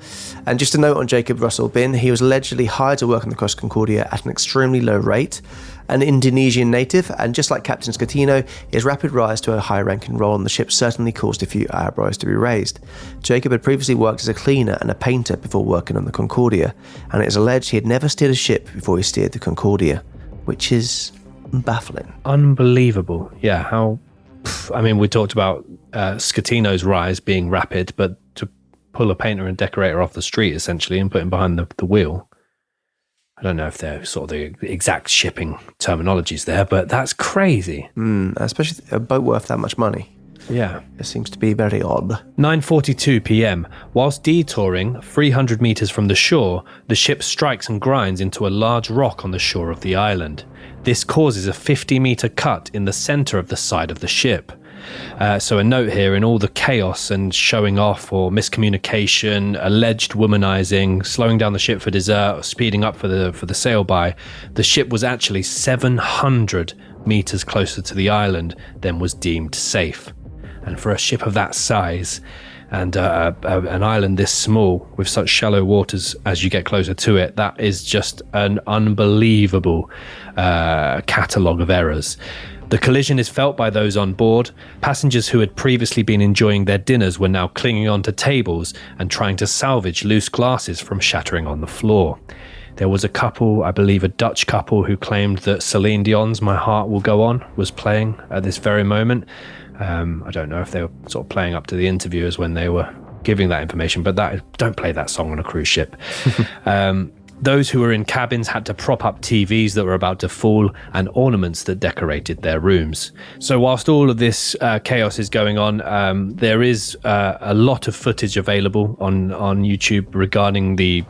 And just a note on Jacob Russell Bin, he was allegedly hired to work on the Costa Concordia at an extremely low rate, an Indonesian native, and just like Captain Schettino, his rapid rise to a high-ranking role on the ship certainly caused a few eyebrows to be raised. Jacob had previously worked as a cleaner and a painter before working on the Concordia, and it is alleged he had never steered a ship before he steered the Concordia, which is baffling. Unbelievable. Yeah, how... I mean, we talked about Schettino's rise being rapid, but to pull a painter and decorator off the street, essentially, and put him behind the wheel. I don't know if they're sort of the exact shipping terminologies there, but that's crazy. Especially a boat worth that much money. Yeah. It seems to be very odd. 9:42 p.m. Whilst detouring 300 metres from the shore, the ship strikes and grinds into a large rock on the shore of the island. This causes a 50-metre cut in the centre of the side of the ship. So a note here, in all the chaos and showing off or miscommunication, alleged womanizing, slowing down the ship for dessert, or speeding up for the sail-by, the ship was actually 700 metres closer to the island than was deemed safe. And for a ship of that size and an island this small with such shallow waters as you get closer to it, that is just an unbelievable catalogue of errors. The collision is felt by those on board. Passengers who had previously been enjoying their dinners were now clinging onto tables and trying to salvage loose glasses from shattering on the floor. There was a couple, I believe a Dutch couple, who claimed that Celine Dion's My Heart Will Go On was playing at this very moment. I don't know if they were sort of playing up to the interviewers when they were giving that information, but don't play that song on a cruise ship. Those who were in cabins had to prop up TVs that were about to fall and ornaments that decorated their rooms. So whilst all of this chaos is going on, there is a lot of footage available on YouTube regarding the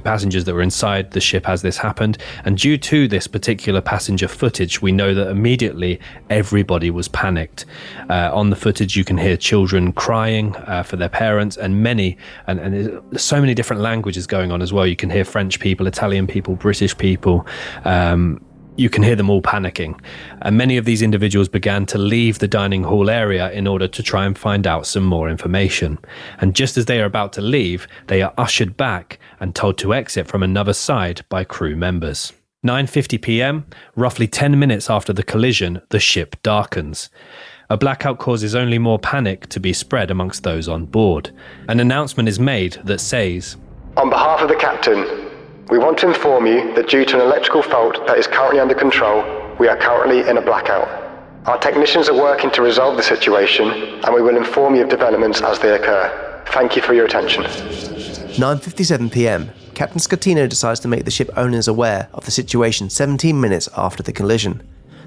passengers that were inside the ship as this happened. And due to this particular passenger footage, we know that immediately everybody was panicked. On the footage, you can hear children crying for their parents, and there's so many different languages going on as well. You can hear French people, Italian people, British people. You can hear them all panicking. And many of these individuals began to leave the dining hall area in order to try and find out some more information. And just as they are about to leave, they are ushered back and told to exit from another side by crew members. 9:50 p.m, roughly 10 minutes after the collision, the ship darkens. A blackout causes only more panic to be spread amongst those on board. An announcement is made that says, "On behalf of the captain, we want to inform you that due to an electrical fault that is currently under control, we are currently in a blackout. Our technicians are working to resolve the situation, and we will inform you of developments as they occur. Thank you for your attention." 9:57 p.m. Captain Schettino decides to make the ship owners aware of the situation 17 minutes after the collision.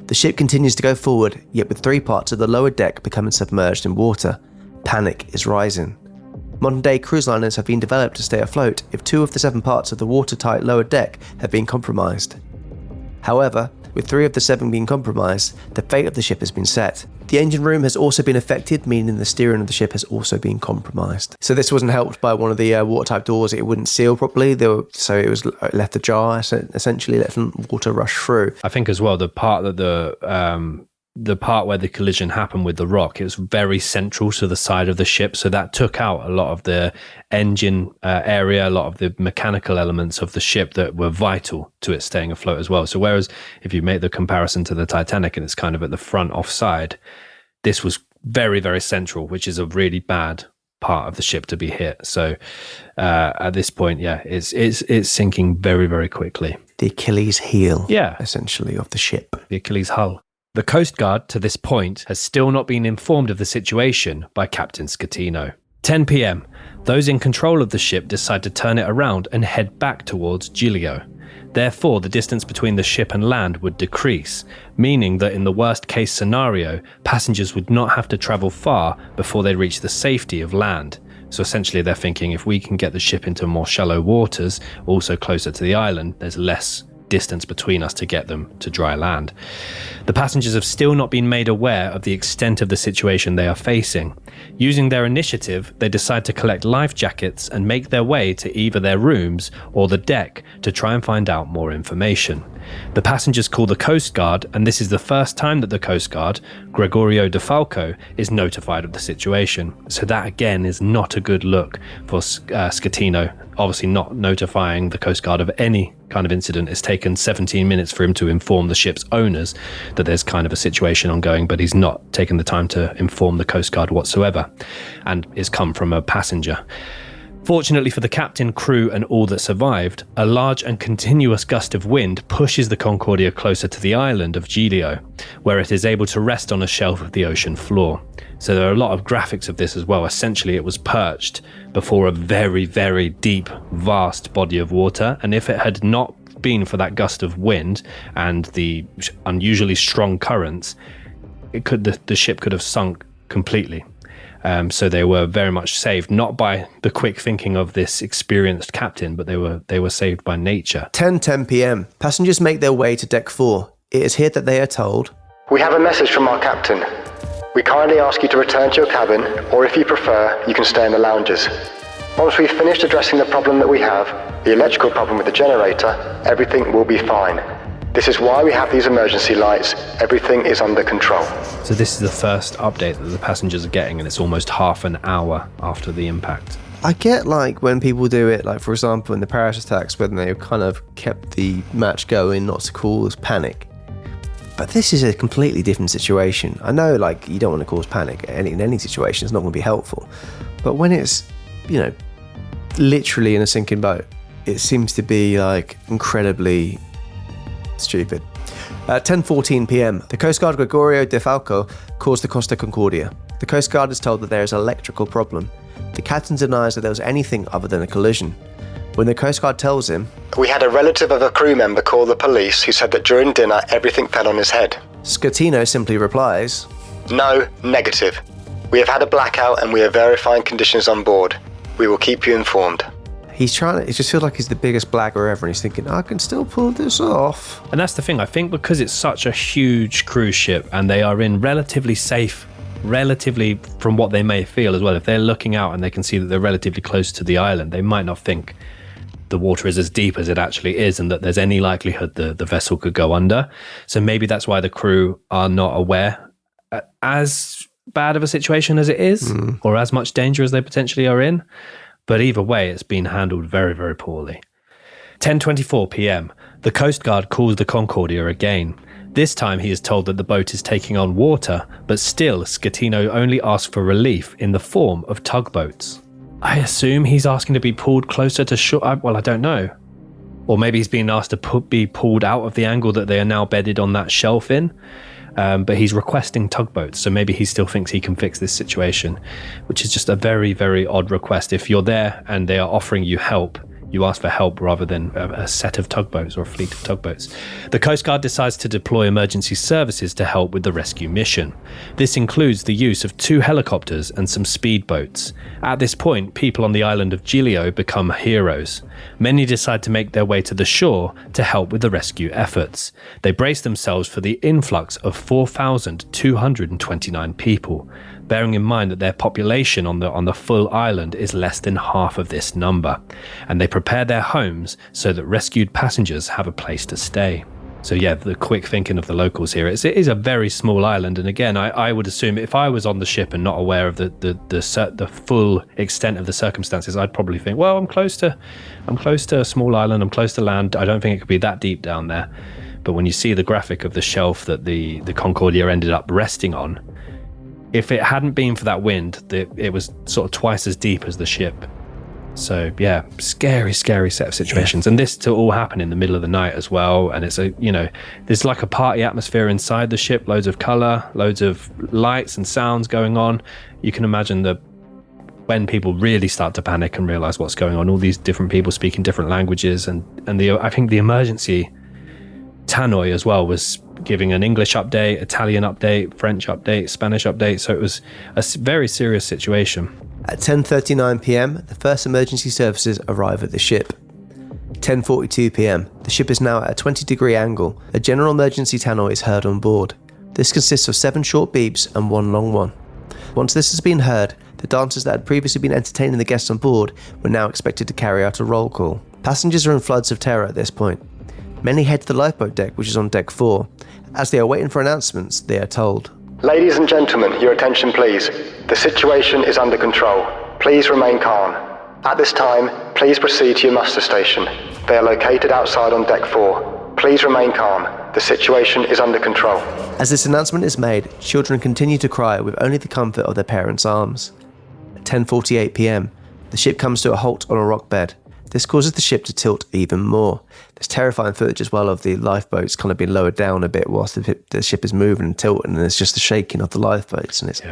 The ship continues to go forward, yet with 3 parts of the lower deck becoming submerged in water. Panic is rising. Modern-day cruise liners have been developed to stay afloat if 2 of the 7 parts of the watertight lower deck have been compromised. However, with 3 of the 7 being compromised, the fate of the ship has been set. The engine room has also been affected, meaning the steering of the ship has also been compromised. So this wasn't helped by one of the watertight doors. It wouldn't seal properly, so it was left ajar, essentially letting water rush through. I think as well, the part that the part where the collision happened with the rock, it was very central to the side of the ship, so that took out a lot of the engine area, a lot of the mechanical elements of the ship that were vital to it staying afloat as well. So whereas if you make the comparison to the Titanic and it's kind of at the front offside, this was very, very central, which is a really bad part of the ship to be hit. So at this point, yeah, it's sinking very, very quickly. The Achilles heel, yeah, essentially, of the ship. The Achilles hull. The Coast Guard, to this point, has still not been informed of the situation by Captain Schettino. 10 p.m. Those in control of the ship decide to turn it around and head back towards Giglio. Therefore, the distance between the ship and land would decrease, meaning that in the worst case scenario, passengers would not have to travel far before they reach the safety of land. So essentially they're thinking, if we can get the ship into more shallow waters, also closer to the island, there's less distance between us to get them to dry land. The passengers have still not been made aware of the extent of the situation they are facing. Using their initiative, they decide to collect life jackets and make their way to either their rooms or the deck to try and find out more information. The passengers call the Coast Guard, and this is the first time that the Coast Guard, Gregorio De Falco, is notified of the situation. So that again is not a good look for Schettino. Obviously not notifying the Coast Guard of any kind of incident. It's taken 17 minutes for him to inform the ship's owners that there's kind of a situation ongoing, but he's not taken the time to inform the Coast Guard whatsoever, and it's come from a passenger. Fortunately for the captain, crew and all that survived, a large and continuous gust of wind pushes the Concordia closer to the island of Giglio, where it is able to rest on a shelf of the ocean floor. So there are a lot of graphics of this as well. Essentially it was perched before a very, very deep, vast body of water, and if it had not been for that gust of wind and the unusually strong currents, the ship could have sunk completely. So they were very much saved, not by the quick thinking of this experienced captain, but they were saved by nature. 10:10 p.m. Passengers make their way to deck 4. It is here that they are told, We have a message from our captain. We kindly ask you to return to your cabin, or if you prefer, you can stay in the lounges. Once we've finished addressing the problem that we have, the electrical problem with the generator, everything will be fine. This is why we have these emergency lights. Everything is under control. So this is the first update that the passengers are getting, and it's almost half an hour after the impact. I get like when people do it, like for example in the Paris attacks, when they kind of kept the match going, not to cause panic. But this is a completely different situation. I know like you don't want to cause panic in any situation, it's not going to be helpful. But when it's, literally in a sinking boat, it seems to be like incredibly stupid. At 10:14 p.m, the Coast Guard Gregorio De Falco calls the Costa Concordia. The Coast Guard is told that there is an electrical problem. The captain denies that there was anything other than a collision. When the Coast Guard tells him, We had a relative of a crew member call the police who said that during dinner everything fell on his head. Schettino simply replies, No, negative. We have had a blackout and we are verifying conditions on board. We will keep you informed. It just feels like he's the biggest blagger ever, and he's thinking, I can still pull this off. And that's the thing, I think because it's such a huge cruise ship and they are in relatively from what they may feel as well, if they're looking out and they can see that they're relatively close to the island, they might not think the water is as deep as it actually is and that there's any likelihood the vessel could go under. So maybe that's why the crew are not aware as bad of a situation as it is, or as much danger as they potentially are in. But either way, it's been handled very, very poorly. 10:24 p.m, the Coast Guard calls the Concordia again. This time he is told that the boat is taking on water, but still Schettino only asks for relief in the form of tugboats. I assume he's asking to be pulled closer to shore. Well, I don't know. Or maybe he's being asked to be pulled out of the angle that they are now bedded on that shelf in. But he's requesting tugboats, so maybe he still thinks he can fix this situation, which is just a very, very odd request. If you're there and they are offering you help, you ask for help rather than a set of tugboats or a fleet of tugboats. The Coast Guard decides to deploy emergency services to help with the rescue mission. This includes the use of 2 helicopters and some speedboats. At this point, people on the island of Giglio become heroes. Many decide to make their way to the shore to help with the rescue efforts. They brace themselves for the influx of 4,229 people, bearing in mind that their population on the full island is less than half of this number, and they prepare their homes so that rescued passengers have a place to stay. So yeah, the quick thinking of the locals here, it is a very small island, and again, I would assume if I was on the ship and not aware of the full extent of the circumstances, I'd probably think, well, I'm close to a small island, I'm close to land, I don't think it could be that deep down there. But when you see the graphic of the shelf that the Concordia ended up resting on, if it hadn't been for that wind, it was sort of twice as deep as the ship. So yeah, scary set of situations. Yeah. And this to all happen in the middle of the night as well. And it's there's like a party atmosphere inside the ship, loads of color, loads of lights and sounds going on. You can imagine the when people really start to panic and realize what's going on, all these different people speaking different languages, and I think the emergency tannoy as well was giving an English update, Italian update, French update, Spanish update. So it was a very serious situation. At 10:39 p.m, the first emergency services arrive at the ship. 10:42 p.m, the ship is now at a 20-degree angle. A general emergency tannoy is heard on board. This consists of 7 short beeps and 1 long one. Once this has been heard, the dancers that had previously been entertaining the guests on board were now expected to carry out a roll call. Passengers are in floods of terror at this point. Many head to the lifeboat deck, which is on deck 4. As they are waiting for announcements, they are told, Ladies and gentlemen, your attention please. The situation is under control. Please remain calm. At this time, please proceed to your muster station. They are located outside on deck 4. Please remain calm. The situation is under control. As this announcement is made, children continue to cry with only the comfort of their parents' arms. At 10:48 p.m, the ship comes to a halt on a rock bed. This causes the ship to tilt even more. There's terrifying footage as well of the lifeboats kind of being lowered down a bit whilst the ship is moving and tilting, and there's just the shaking of the lifeboats, and it's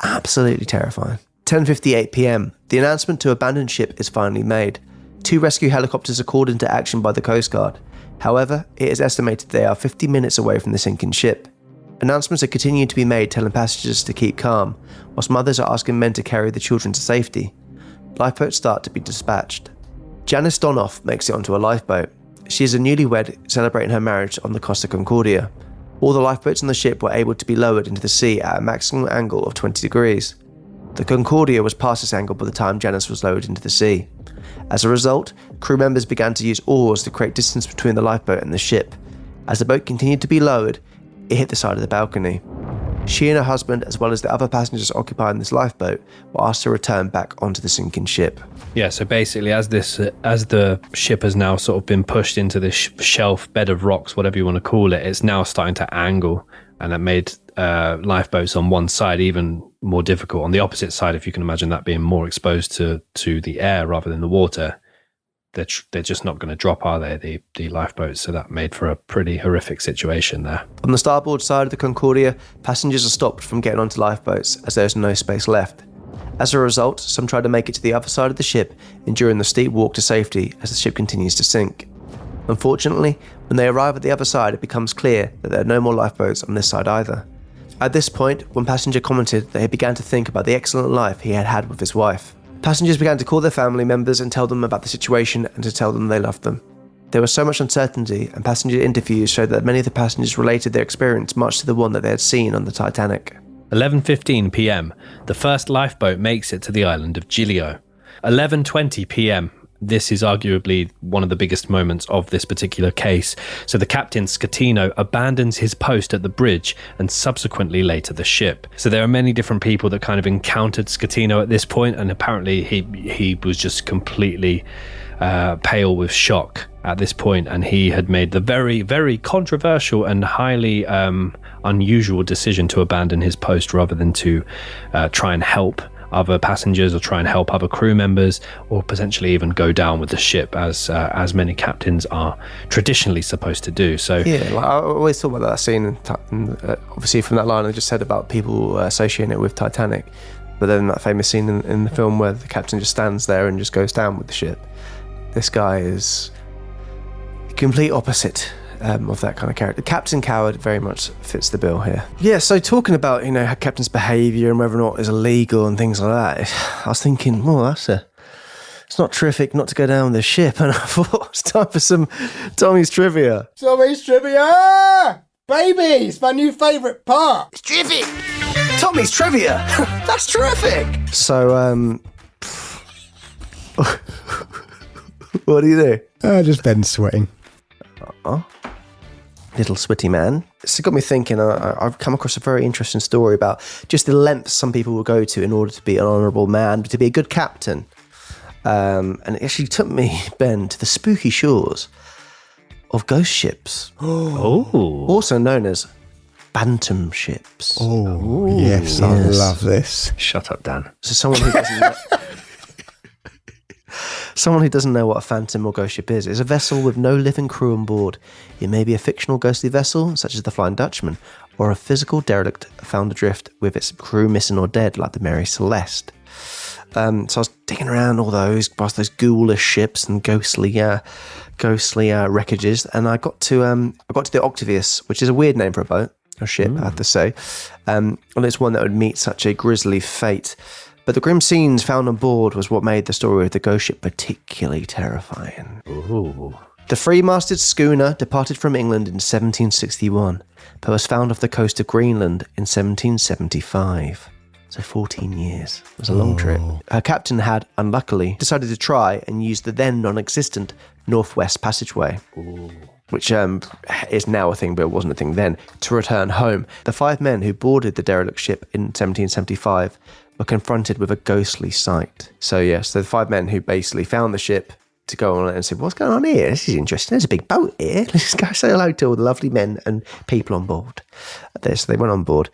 absolutely terrifying. 10:58 p.m, the announcement to abandon ship is finally made. 2 rescue helicopters are called into action by the Coast Guard. However, it is estimated they are 50 minutes away from the sinking ship. Announcements are continuing to be made telling passengers to keep calm, whilst mothers are asking men to carry the children to safety. Lifeboats start to be dispatched. Janice Donoff makes it onto a lifeboat. She is a newlywed celebrating her marriage on the Costa Concordia. All the lifeboats on the ship were able to be lowered into the sea at a maximum angle of 20 degrees. The Concordia was past this angle by the time Janice was lowered into the sea. As a result, crew members began to use oars to create distance between the lifeboat and the ship. As the boat continued to be lowered, it hit the side of the balcony. She and her husband, as well as the other passengers occupying this lifeboat, were asked to return back onto the sinking ship. Yeah, so basically as the ship has now sort of been pushed into this shelf, bed of rocks, whatever you want to call it, it's now starting to angle, and it made lifeboats on one side even more difficult. On the opposite side, if you can imagine that being more exposed to the air rather than the water, they're just not going to drop, are they, the lifeboats? So that made for a pretty horrific situation there. On the starboard side of the Concordia, passengers are stopped from getting onto lifeboats as there is no space left. As a result, some try to make it to the other side of the ship, enduring the steep walk to safety as the ship continues to sink. Unfortunately, when they arrive at the other side, it becomes clear that there are no more lifeboats on this side either. At this point, one passenger commented that he began to think about the excellent life he had had with his wife. Passengers began to call their family members and tell them about the situation and to tell them they loved them. There was so much uncertainty, and passenger interviews showed that many of the passengers related their experience much to the one that they had seen on the Titanic. 11:15 p.m, the first lifeboat makes it to the island of Giglio. 11:20 p.m, this is arguably one of the biggest moments of this particular case. So the Captain Schettino abandons his post at the bridge and subsequently later the ship. So there are many different people that kind of encountered Schettino at this point, and apparently he was just completely pale with shock at this point, and he had made the very, very controversial and highly unusual decision to abandon his post rather than to try and help other passengers or try and help other crew members, or potentially even go down with the ship, as many captains are traditionally supposed to do. So yeah, like I always thought about that scene, obviously from that line I just said about people associating it with Titanic, but then that famous scene in the film where the captain just stands there and just goes down with the ship. This guy is the complete opposite of that kind of character. Captain Coward very much fits the bill here. Yeah, so talking about, captain's behaviour and whether or not it's illegal and things like that, I was thinking, it's not terrific not to go down with the ship, and I thought it's time for some Tommy's Trivia. Tommy's Trivia! Baby, it's my new favourite part. It's terrific! Tommy's Trivia! That's terrific! So, what do you do? Just Ben's sweating. Little sweaty man. It's got me thinking. I've come across a very interesting story about just the lengths some people will go to in order to be an honourable man, to be a good captain. And it actually took me, Ben, to the spooky shores of ghost ships. Oh. Also known as phantom ships. Oh, yes, I love this. Shut up, Dan. So someone who doesn't know... Someone who doesn't know what a phantom or ghost ship is a vessel with no living crew on board. It may be a fictional ghostly vessel, such as the Flying Dutchman, or a physical derelict found adrift with its crew missing or dead, like the Mary Celeste. So I was digging around all those, past those ghoulish ships and ghostly wreckages, and I got to the Octavius, which is a weird name for a boat, a ship, I have to say. And it's one that would meet such a grisly fate. But the grim scenes found on board was what made the story of the ghost ship particularly terrifying. Ooh. The three-masted schooner departed from England in 1761, but was found off the coast of Greenland in 1775. So 14 years. It was a long trip. Her captain had, unluckily, decided to try and use the then non-existent Northwest Passageway, which is now a thing, but it wasn't a thing then, to return home. The 5 men who boarded the derelict ship in 1775 were confronted with a ghostly sight. So the 5 men who basically found the ship to go on it and said, what's going on here? This is interesting. There's a big boat here. Let's go say hello to all the lovely men and people on board. So they went on board.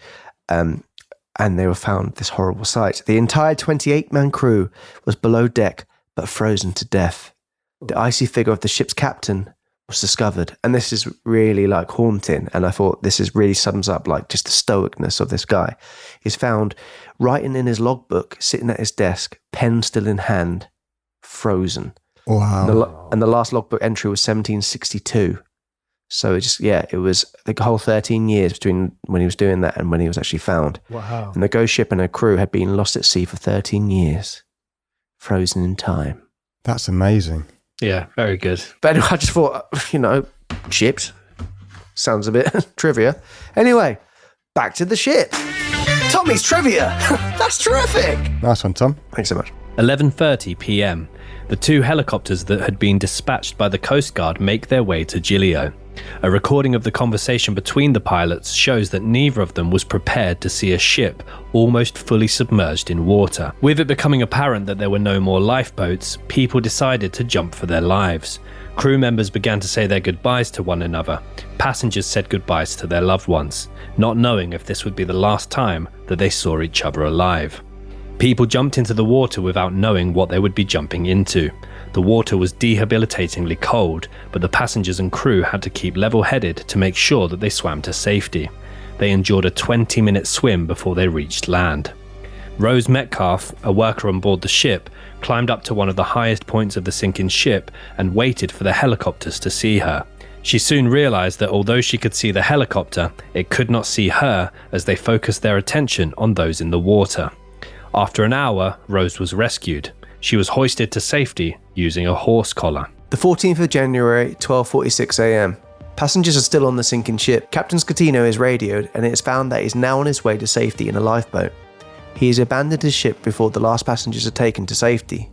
And they were found this horrible sight. The entire 28-man crew was below deck, but frozen to death. The icy figure of the ship's captain was discovered. And this is really like haunting. And I thought this is really sums up like just the stoicness of this guy. He's found writing in his logbook, sitting at his desk, pen still in hand, frozen. Wow. And the last logbook entry was 1762. So it was the whole 13 years between when he was doing that and when he was actually found. Wow. And the ghost ship and her crew had been lost at sea for 13 years, frozen in time. That's amazing. Yeah, very good. But anyway, I just thought, ships sounds a bit trivia. Anyway, back to the ship. Tommy's trivia. That's terrific. Nice one, Tom. Thanks so much. 11:30 p.m. The 2 helicopters that had been dispatched by the Coast Guard make their way to Giglio. A recording of the conversation between the pilots shows that neither of them was prepared to see a ship almost fully submerged in water. With it becoming apparent that there were no more lifeboats, people decided to jump for their lives. Crew members began to say their goodbyes to one another. Passengers said goodbyes to their loved ones, not knowing if this would be the last time that they saw each other alive. People jumped into the water without knowing what they would be jumping into. The water was debilitatingly cold, but the passengers and crew had to keep level-headed to make sure that they swam to safety. They endured a 20-minute swim before they reached land. Rose Metcalf, a worker on board the ship, climbed up to one of the highest points of the sinking ship and waited for the helicopters to see her. She soon realized that although she could see the helicopter, it could not see her as they focused their attention on those in the water. After an hour, Rose was rescued. She was hoisted to safety using a horse collar. The 14th of January, 12:46 a.m. Passengers are still on the sinking ship. Captain Schettino is radioed, and it is found that he is now on his way to safety in a lifeboat. He has abandoned his ship before the last passengers are taken to safety.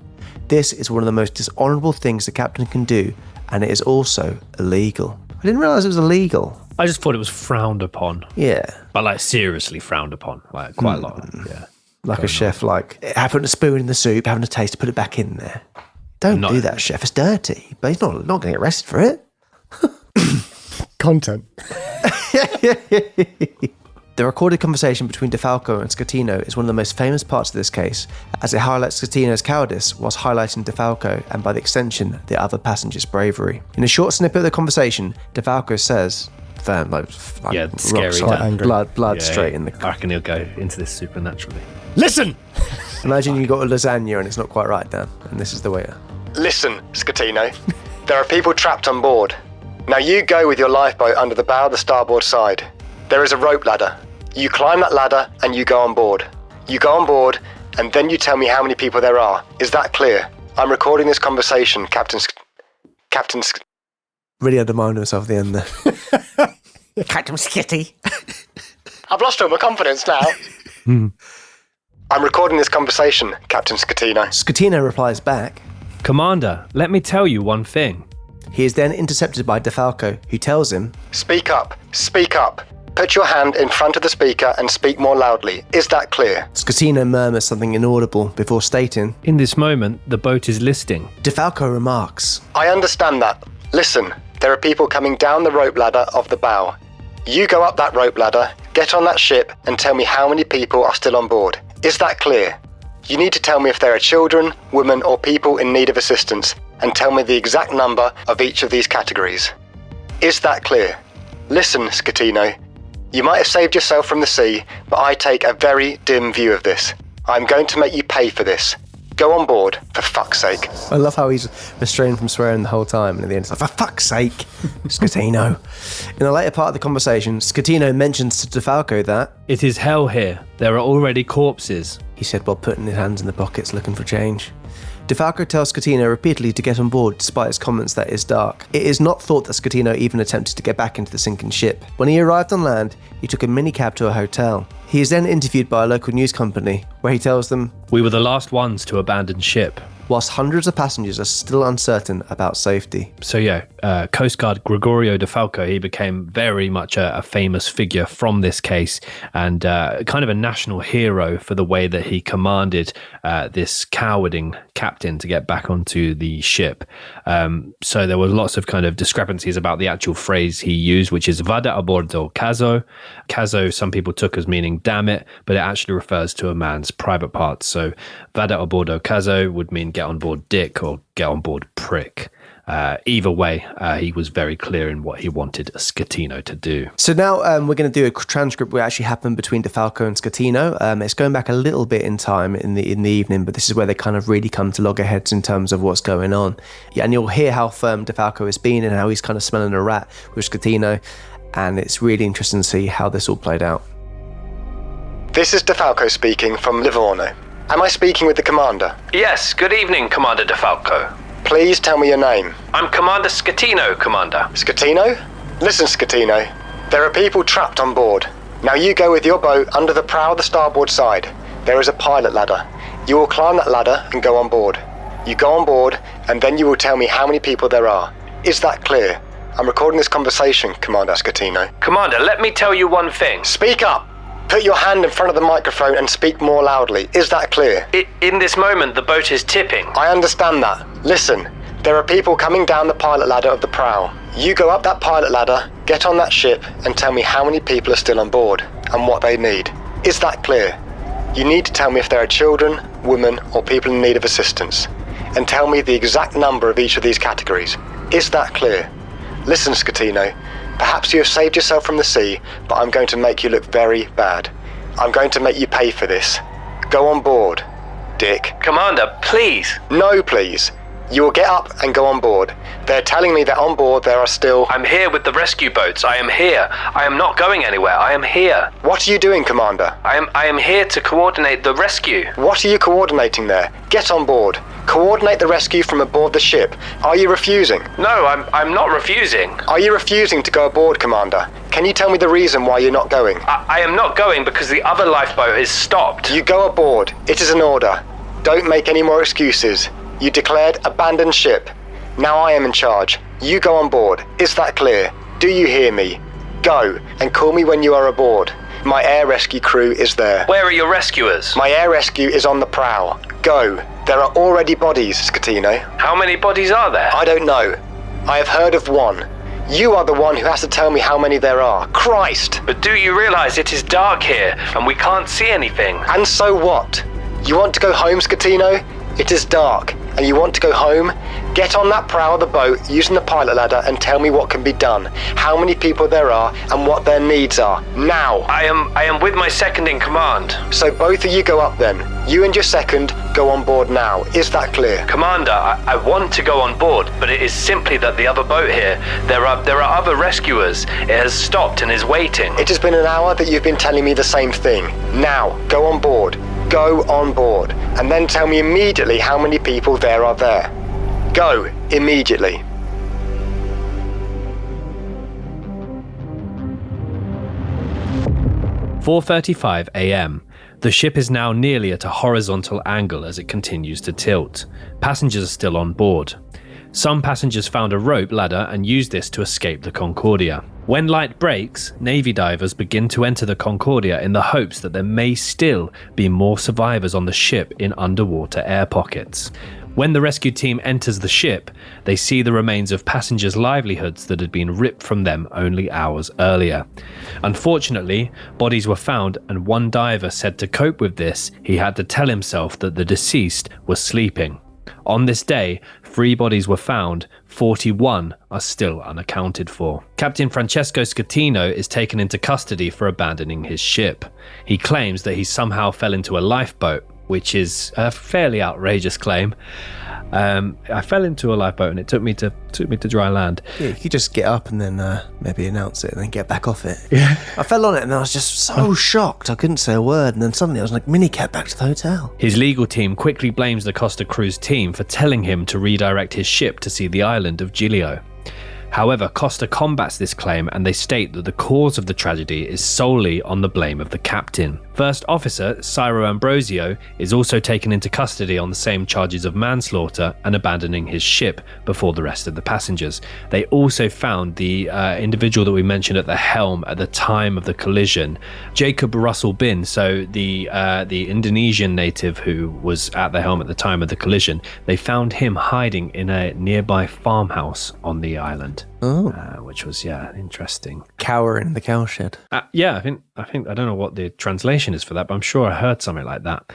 This is one of the most dishonourable things the captain can do, and it is also illegal. I didn't realise it was illegal. I just thought it was frowned upon. Yeah. But seriously frowned upon. Quite a lot. Yeah. Like a chef, having a spoon in the soup, having a taste, put it back in there. Don't do that, chef. It's dirty. But he's not going to get arrested for it. Content. The recorded conversation between DeFalco and Schettino is one of the most famous parts of this case, as it highlights Schettino's cowardice whilst highlighting DeFalco and, by the extension, the other passengers' bravery. In a short snippet of the conversation, DeFalco says, firm, scary. Blood straight in the... I reckon he'll go into this supernaturally. Listen! Imagine you got a lasagna and it's not quite right, Dan, and this is the waiter. Listen, Schettino. There are people trapped on board. Now you go with your lifeboat under the bow of the starboard side. There is a rope ladder. You climb that ladder and you go on board. You go on board and then you tell me how many people there are. Is that clear? I'm recording this conversation, Captain Really undermined himself at the end there. Captain Skitty. I've lost all my confidence now. I'm recording this conversation, Captain Schettino. Schettino replies back, Commander, let me tell you one thing. He is then intercepted by DeFalco, who tells him, Speak up, speak up. Put your hand in front of the speaker and speak more loudly. Is that clear? Schettino murmurs something inaudible before stating, In this moment, the boat is listing. DeFalco remarks, I understand that. Listen, there are people coming down the rope ladder of the bow. You go up that rope ladder, get on that ship, and tell me how many people are still on board. Is that clear? You need to tell me if there are children, women, or people in need of assistance, and tell me the exact number of each of these categories. Is that clear? Listen, Schettino. You might have saved yourself from the sea, but I take a very dim view of this. I'm going to make you pay for this. Go on board, for fuck's sake. I love how he's restrained from swearing the whole time, and at the end it's like, for fuck's sake, Schettino. In the later part of the conversation, Schettino mentions to DeFalco that it is hell here. There are already corpses, he said while putting his hands in the pockets looking for change. DeFalco tells Schettino repeatedly to get on board despite his comments that it is dark. It is not thought that Schettino even attempted to get back into the sinking ship. When he arrived on land, he took a minicab to a hotel. He is then interviewed by a local news company, where he tells them, "We were the last ones to abandon ship," whilst hundreds of passengers are still uncertain about safety. So Coast Guard Gregorio DeFalco, he became very much a famous figure from this case, and kind of a national hero for the way that he commanded this cowarding captain to get back onto the ship. So there was lots of kind of discrepancies about the actual phrase he used, which is vada a bordo caso. Caso, some people took as meaning damn it, but it actually refers to a man's private parts. So vada a bordo caso would mean get on board dick or get on board prick. Either way, he was very clear in what he wanted Schettino to do. So now we're going to do a transcript what actually happened between DeFalco and Schettino. It's going back a little bit in time in the evening, but this is where they kind of really come to loggerheads in terms of what's going on. Yeah, and you'll hear how firm DeFalco has been and how he's kind of smelling a rat with Schettino, and it's really interesting to see how this all played out. This is DeFalco speaking from Livorno. Am I speaking with the commander? Yes, good evening, Commander DeFalco. Please tell me your name. I'm Commander Schettino, Commander. Schettino? Listen, Schettino. There are people trapped on board. Now you go with your boat under the prow of the starboard side. There is a pilot ladder. You will climb that ladder and go on board. You go on board, and then you will tell me how many people there are. Is that clear? I'm recording this conversation, Commander Schettino. Commander, let me tell you one thing. Speak up! Put your hand in front of the microphone and speak more loudly. Is that clear? In this moment, the boat is tipping. I understand that. Listen, there are people coming down the pilot ladder of the prow. You go up that pilot ladder, get on that ship, and tell me how many people are still on board, and what they need. Is that clear? You need to tell me if there are children, women, or people in need of assistance. And tell me the exact number of each of these categories. Is that clear? Listen, Schettino. Perhaps you have saved yourself from the sea, but I'm going to make you look very bad. I'm going to make you pay for this. Go on board, dick. Commander, please. No, please. You will get up and go on board. They're telling me that on board there are still... I'm here with the rescue boats. I am here. I am not going anywhere. I am here. What are you doing, Commander? I am here to coordinate the rescue. What are you coordinating there? Get on board. Coordinate the rescue from aboard the ship. Are you refusing? No, I'm not refusing. Are you refusing to go aboard, Commander? Can you tell me the reason why you're not going? I am not going because the other lifeboat is stopped. You go aboard. It is an order. Don't make any more excuses. You declared abandon ship. Now I am in charge. You go on board. Is that clear? Do you hear me? Go, and call me when you are aboard. My air rescue crew is there. Where are your rescuers? My air rescue is on the prow. Go. There are already bodies, Schettino. How many bodies are there? I don't know. I have heard of one. You are the one who has to tell me how many there are. Christ! But do you realize it is dark here, and we can't see anything? And so what? You want to go home, Schettino? It is dark, and you want to go home? Get on that prow of the boat using the pilot ladder and tell me what can be done, how many people there are, and what their needs are. Now! I am with my second in command. So both of you go up then. You and your second go on board now. Is that clear? Commander, I want to go on board, but it is simply that the other boat here, there are other rescuers. It has stopped and is waiting. It has been an hour that you've been telling me the same thing. Now, go on board. Go on board, and then tell me immediately how many people there are there. Go, immediately. "4:35 a.m. The ship is now nearly at a horizontal angle as it continues to tilt. Passengers are still on board. Some passengers found a rope ladder and used this to escape the Concordia. When light breaks, Navy divers begin to enter the Concordia in the hopes that there may still be more survivors on the ship in underwater air pockets. When the rescue team enters the ship, they see the remains of passengers' livelihoods that had been ripped from them only hours earlier. Unfortunately, bodies were found, and one diver said to cope with this, he had to tell himself that the deceased was sleeping. On this day, 3 bodies were found, 41 are still unaccounted for. Captain Francesco Schettino is taken into custody for abandoning his ship. He claims that he somehow fell into a lifeboat. which is a fairly outrageous claim. I fell into a lifeboat and it took me to dry land. Yeah, you could just get up and then maybe announce it and then get back off it. Yeah. I fell on it and I was just so shocked. I couldn't say a word, and then suddenly I was like, minicat back to the hotel. His legal team quickly blames the Costa Cruise team for telling him to redirect his ship to see the island of Giglio. However, Costa combats this claim and they state that the cause of the tragedy is solely on the blame of the captain. First Officer Ciro Ambrosio is also taken into custody on the same charges of manslaughter and abandoning his ship before the rest of the passengers. They also found the individual that we mentioned at the helm at the time of the collision, Jacob Russell Bin, so the Indonesian native who was at the helm at the time of the collision. They found him hiding in a nearby farmhouse on the island. Oh, which was interesting. Cowering in the cowshed. I think I don't know what the translation is for that, but I'm sure I heard something like that.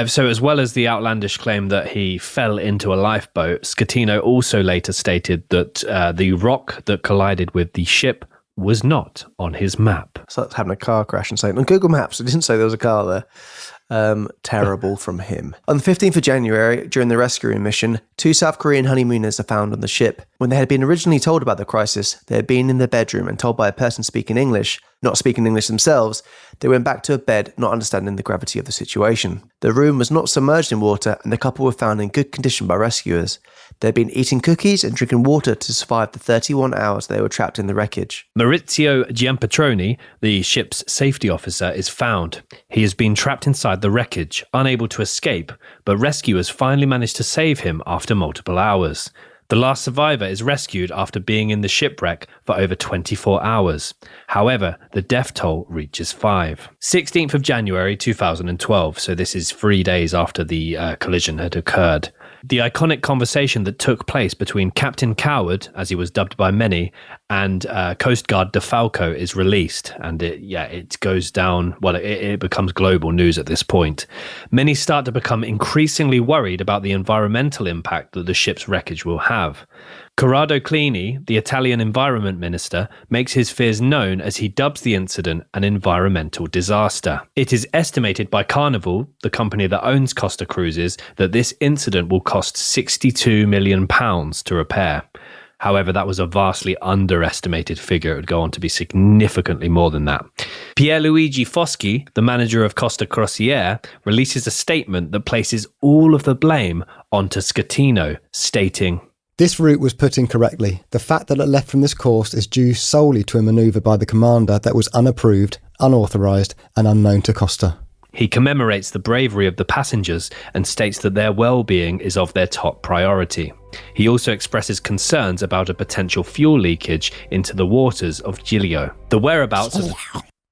So as well as the outlandish claim that he fell into a lifeboat, Schettino also later stated that the rock that collided with the ship was not on his map. So that's having a car crash and saying on Google Maps it didn't say there was a car there. Terrible from him. On the 15th of January, during the rescue mission, 2 South Korean honeymooners are found on the ship. When they had been originally told about the crisis, they had been in their bedroom and told by a person speaking English, not speaking English themselves, they went back to bed not understanding the gravity of the situation. The room was not submerged in water and the couple were found in good condition by rescuers. They had been eating cookies and drinking water to survive the 31 hours they were trapped in the wreckage. Maurizio Giampatroni, the ship's safety officer, is found. He has been trapped inside the wreckage, unable to escape, but rescuers finally managed to save him after multiple hours. The last survivor is rescued after being in the shipwreck for over 24 hours. However, the death toll reaches 5. 16th of January 2012, so this is 3 days after the collision had occurred. The iconic conversation that took place between Captain Coward, as he was dubbed by many, and Coast Guard DeFalco is released, and it goes down, it becomes global news at this point. Many start to become increasingly worried about the environmental impact that the ship's wreckage will have. Corrado Clini, the Italian environment minister, makes his fears known as he dubs the incident an environmental disaster. It is estimated by Carnival, the company that owns Costa Cruises, that this incident will cost £62 million to repair. However, that was a vastly underestimated figure. It would go on to be significantly more than that. Pierluigi Foschi, the manager of Costa Crociere, releases a statement that places all of the blame onto Schettino, stating, "This route was put incorrectly. The fact that it left from this course is due solely to a manoeuvre by the commander that was unapproved, unauthorised and unknown to Costa." He commemorates the bravery of the passengers and states that their well-being is of their top priority. He also expresses concerns about a potential fuel leakage into the waters of Giglio. The whereabouts of...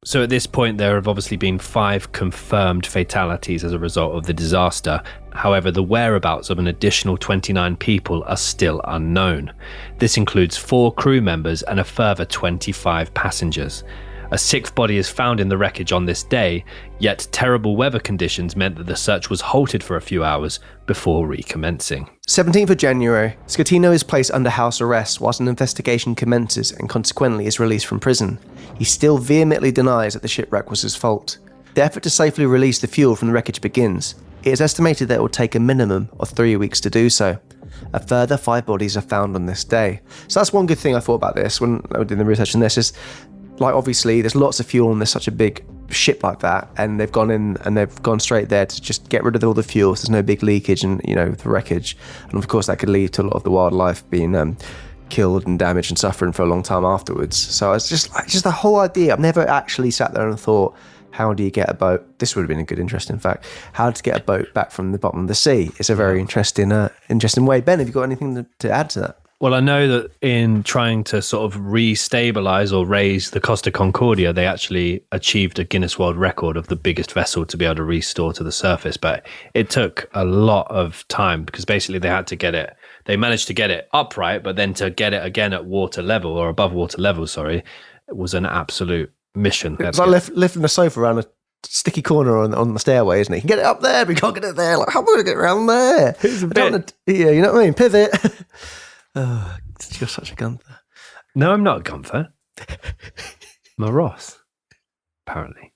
So at this point, there have obviously been 5 confirmed fatalities as a result of the disaster. However, the whereabouts of an additional 29 people are still unknown. This includes 4 crew members and a further 25 passengers. A 6th body is found in the wreckage on this day, yet terrible weather conditions meant that the search was halted for a few hours before recommencing. 17th of January, Schettino is placed under house arrest whilst an investigation commences and consequently is released from prison. He still vehemently denies that the shipwreck was his fault. The effort to safely release the fuel from the wreckage begins. It is estimated that it will take a minimum of 3 weeks to do so. A further 5 bodies are found on this day. So that's one good thing I thought about this when I did the research on this is, like, obviously there's lots of fuel and there's such a big ship like that, and they've gone in and they've gone straight there to just get rid of all the fuel so there's no big leakage and, you know, the wreckage. And of course that could lead to a lot of the wildlife being killed and damaged and suffering for a long time afterwards. So it's just the whole idea. I've never actually sat there and thought, how do you get a boat? This would have been a good interesting fact. How to get a boat back from the bottom of the sea. It's a very interesting way. Ben, have you got anything to add to that? Well, I know that in trying to sort of re-stabilize or raise the Costa Concordia, they actually achieved a Guinness World Record of the biggest vessel to be able to restore to the surface. But it took a lot of time because basically they managed to get it upright, but then to get it again at water level or above water level, it was an absolute mission. It's like lifting a sofa around a sticky corner on the stairway, isn't it? You can get it up there, but you can't get it there. Like, how am I going to get around there? Yeah, you know what I mean? Pivot. Oh, you're such a Gunther. No, I'm not a Gunther. I'm a Ross, apparently.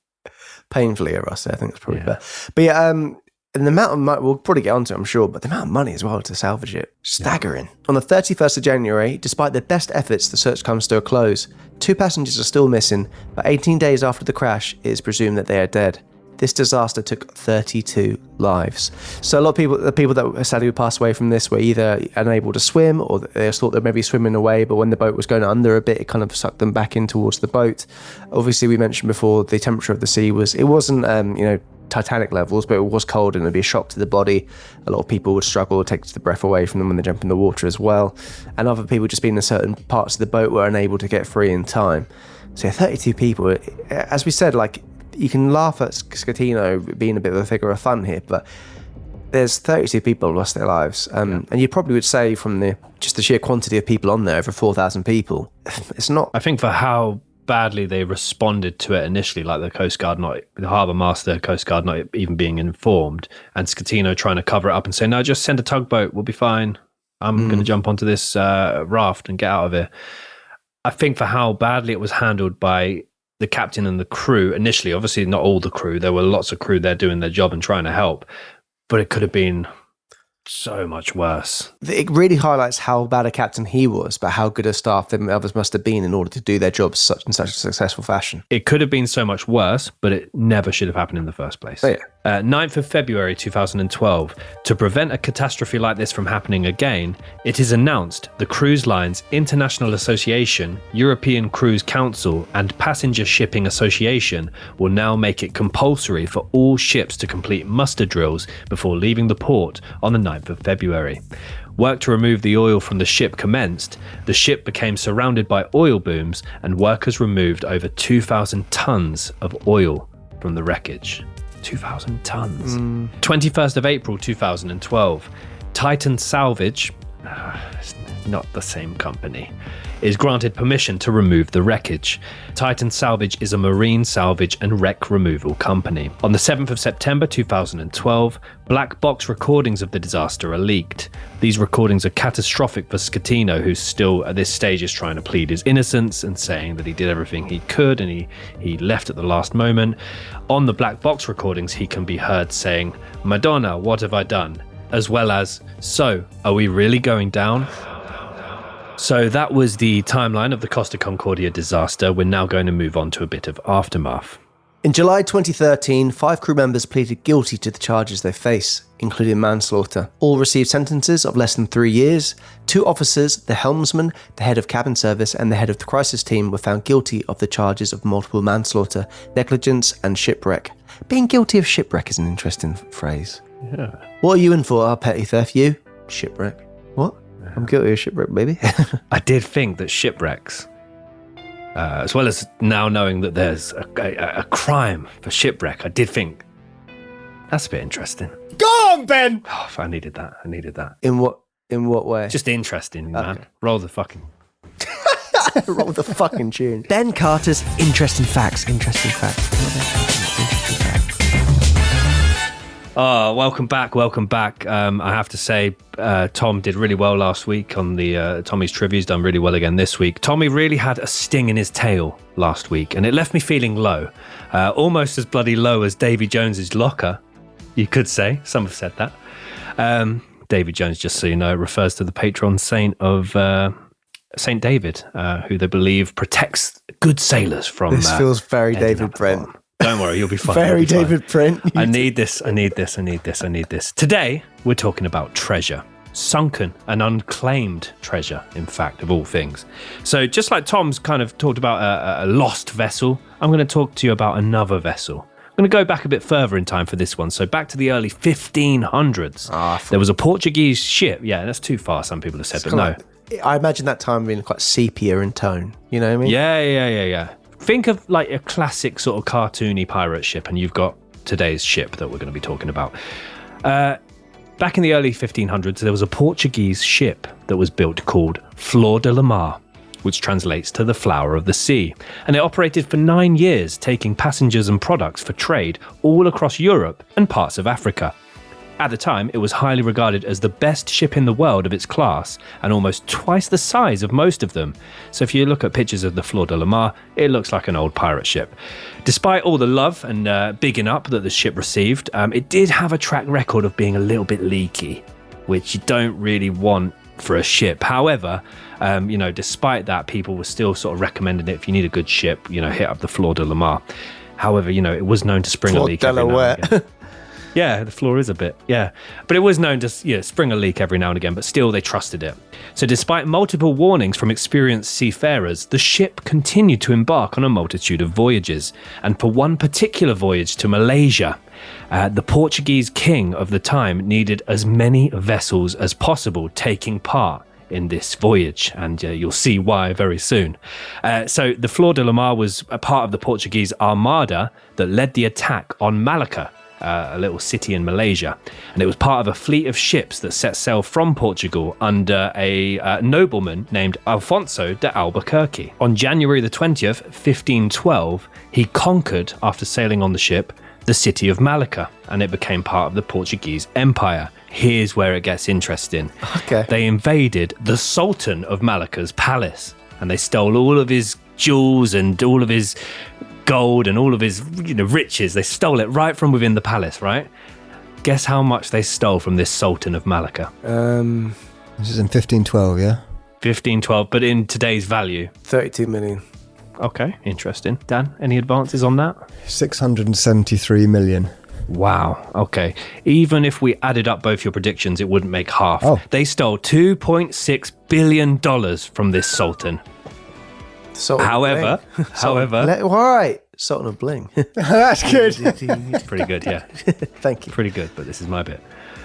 Painfully a Ross, I think that's probably better. But yeah, And the amount of money, we'll probably get onto it, I'm sure, but the amount of money as well to salvage it, staggering. Yeah. On the 31st of January, despite their best efforts, the search comes to a close. 2 passengers are still missing, but 18 days after the crash, it is presumed that they are dead. This disaster took 32 lives. So a lot of people, the people that sadly passed away from this were either unable to swim or they thought they were maybe swimming away, but when the boat was going under a bit, it kind of sucked them back in towards the boat. Obviously, we mentioned before, the temperature of the sea wasn't, Titanic levels, but it was cold and it'd be a shock to the body. A lot of people would struggle to take the breath away from them when they jump in the water as well. And other people just being in certain parts of the boat were unable to get free in time. So 32 people, as we said, like, you can laugh at Schettino being a bit of a figure of fun here, but there's 32 people who lost their lives. And you probably would say from the sheer quantity of people on there, over 4,000 people, it's not... I think for how badly they responded to it initially, like the Coast Guard, the harbour master, Coast Guard not even being informed, and Schettino trying to cover it up and say, no, just send a tugboat, we'll be fine. I'm going to jump onto this raft and get out of here. I think for how badly it was handled by the captain and the crew initially, obviously not all the crew, there were lots of crew there doing their job and trying to help, but it could have been so much worse. It really highlights how bad a captain he was, but how good a staff the others must have been in order to do their jobs in such a successful fashion. It could have been so much worse, but it never should have happened in the first place. Oh, yeah. 9th of February 2012, to prevent a catastrophe like this from happening again, it is announced the Cruise Lines International Association, European Cruise Council, and Passenger Shipping Association will now make it compulsory for all ships to complete muster drills before leaving the port on the 9th of February. Work to remove the oil from the ship commenced. The ship became surrounded by oil booms, and workers removed over 2,000 tons of oil from the wreckage. 2,000 tons. 21st of April 2012, Titan Salvage, not the same company, is granted permission to remove the wreckage. Titan Salvage is a marine salvage and wreck removal company. On the 7th of September 2012, black box recordings of the disaster are leaked. These recordings are catastrophic for Schettino, who still at this stage is trying to plead his innocence and saying that he did everything he could and he left at the last moment. On the black box recordings, he can be heard saying, "Madonna, what have I done?" As well as, "So, are we really going down?" So that was the timeline of the Costa Concordia disaster. We're now going to move on to a bit of aftermath. In July 2013, 5 crew members pleaded guilty to the charges they face, including manslaughter. All received sentences of less than 3 years. 2 officers, the helmsman, the head of cabin service, and the head of the crisis team were found guilty of the charges of multiple manslaughter, negligence, and shipwreck. Being guilty of shipwreck is an interesting phrase. Yeah. What are you in for, petty theft? You? Shipwreck. What? I'm guilty of shipwreck, baby. I did think that shipwrecks, as well as now knowing that there's a crime for shipwreck, I did think that's a bit interesting. Go on, Ben! Oh, I needed that. In what way? Just interesting, man. Okay. Roll the fucking tune. Ben Carter's Interesting Facts. Oh, welcome back. I have to say, Tom did really well last week on the Tommy's Trivia. He's done really well again this week. Tommy really had a sting in his tail last week, and it left me feeling low. Almost as bloody low as Davy Jones's locker, you could say. Some have said that. Davy Jones, just so you know, refers to the patron saint of Saint David, who they believe protects good sailors from... This feels very David Brent. Don't worry, you'll be fine. Very David Brent. I need this. Today, we're talking about treasure. Sunken and unclaimed treasure, in fact, of all things. So just like Tom's kind of talked about a lost vessel, I'm going to talk to you about another vessel. I'm going to go back a bit further in time for this one. So back to the early 1500s. There was a Portuguese ship. Yeah, that's too far, some people have said, but no. I imagine that time being quite sepia in tone. You know what I mean? Yeah. Think of like a classic sort of cartoony pirate ship, and you've got today's ship that we're going to be talking about. Back in the early 1500s, there was a Portuguese ship that was built called Flor de la Mar, which translates to the flower of the sea. And it operated for 9 years, taking passengers and products for trade all across Europe and parts of Africa. At the time, it was highly regarded as the best ship in the world of its class and almost twice the size of most of them. So if you look at pictures of the Fleur de la Mar, it looks like an old pirate ship. Despite all the love and bigging up that the ship received, it did have a track record of being a little bit leaky, which you don't really want for a ship. However, despite that, people were still sort of recommending it. If you need a good ship, hit up the Fleur de la Mar. However, it was known to spring a leak every now and again. Yeah, the floor is a bit, yeah. But it was known to spring a leak every now and again, but still they trusted it. So despite multiple warnings from experienced seafarers, the ship continued to embark on a multitude of voyages. And for one particular voyage to Malaysia, the Portuguese king of the time needed as many vessels as possible taking part in this voyage, and you'll see why very soon. So the Fleur de la Mar was a part of the Portuguese armada that led the attack on Malacca, a little city in Malaysia, and it was part of a fleet of ships that set sail from Portugal under a nobleman named Alfonso de Albuquerque. On January the 20th, 1512, he conquered, after sailing on the ship, the city of Malacca, and it became part of the Portuguese Empire. Here's where it gets interesting. Okay. They invaded the Sultan of Malacca's palace, and they stole all of his jewels and all of his gold and all of his riches. They stole it right from within the palace, right? Guess how much they stole from this Sultan of Malacca? This is in 1512, yeah? 1512, but in today's value. 32 million. Okay, interesting. Dan, any advances on that? 673 million. Wow, okay. Even if we added up both your predictions, it wouldn't make half. Oh. They stole $2.6 billion from this Sultan. However, all right, Sultan of Bling. That's good. it's pretty good, yeah. Thank you. Pretty good, but this is my bit.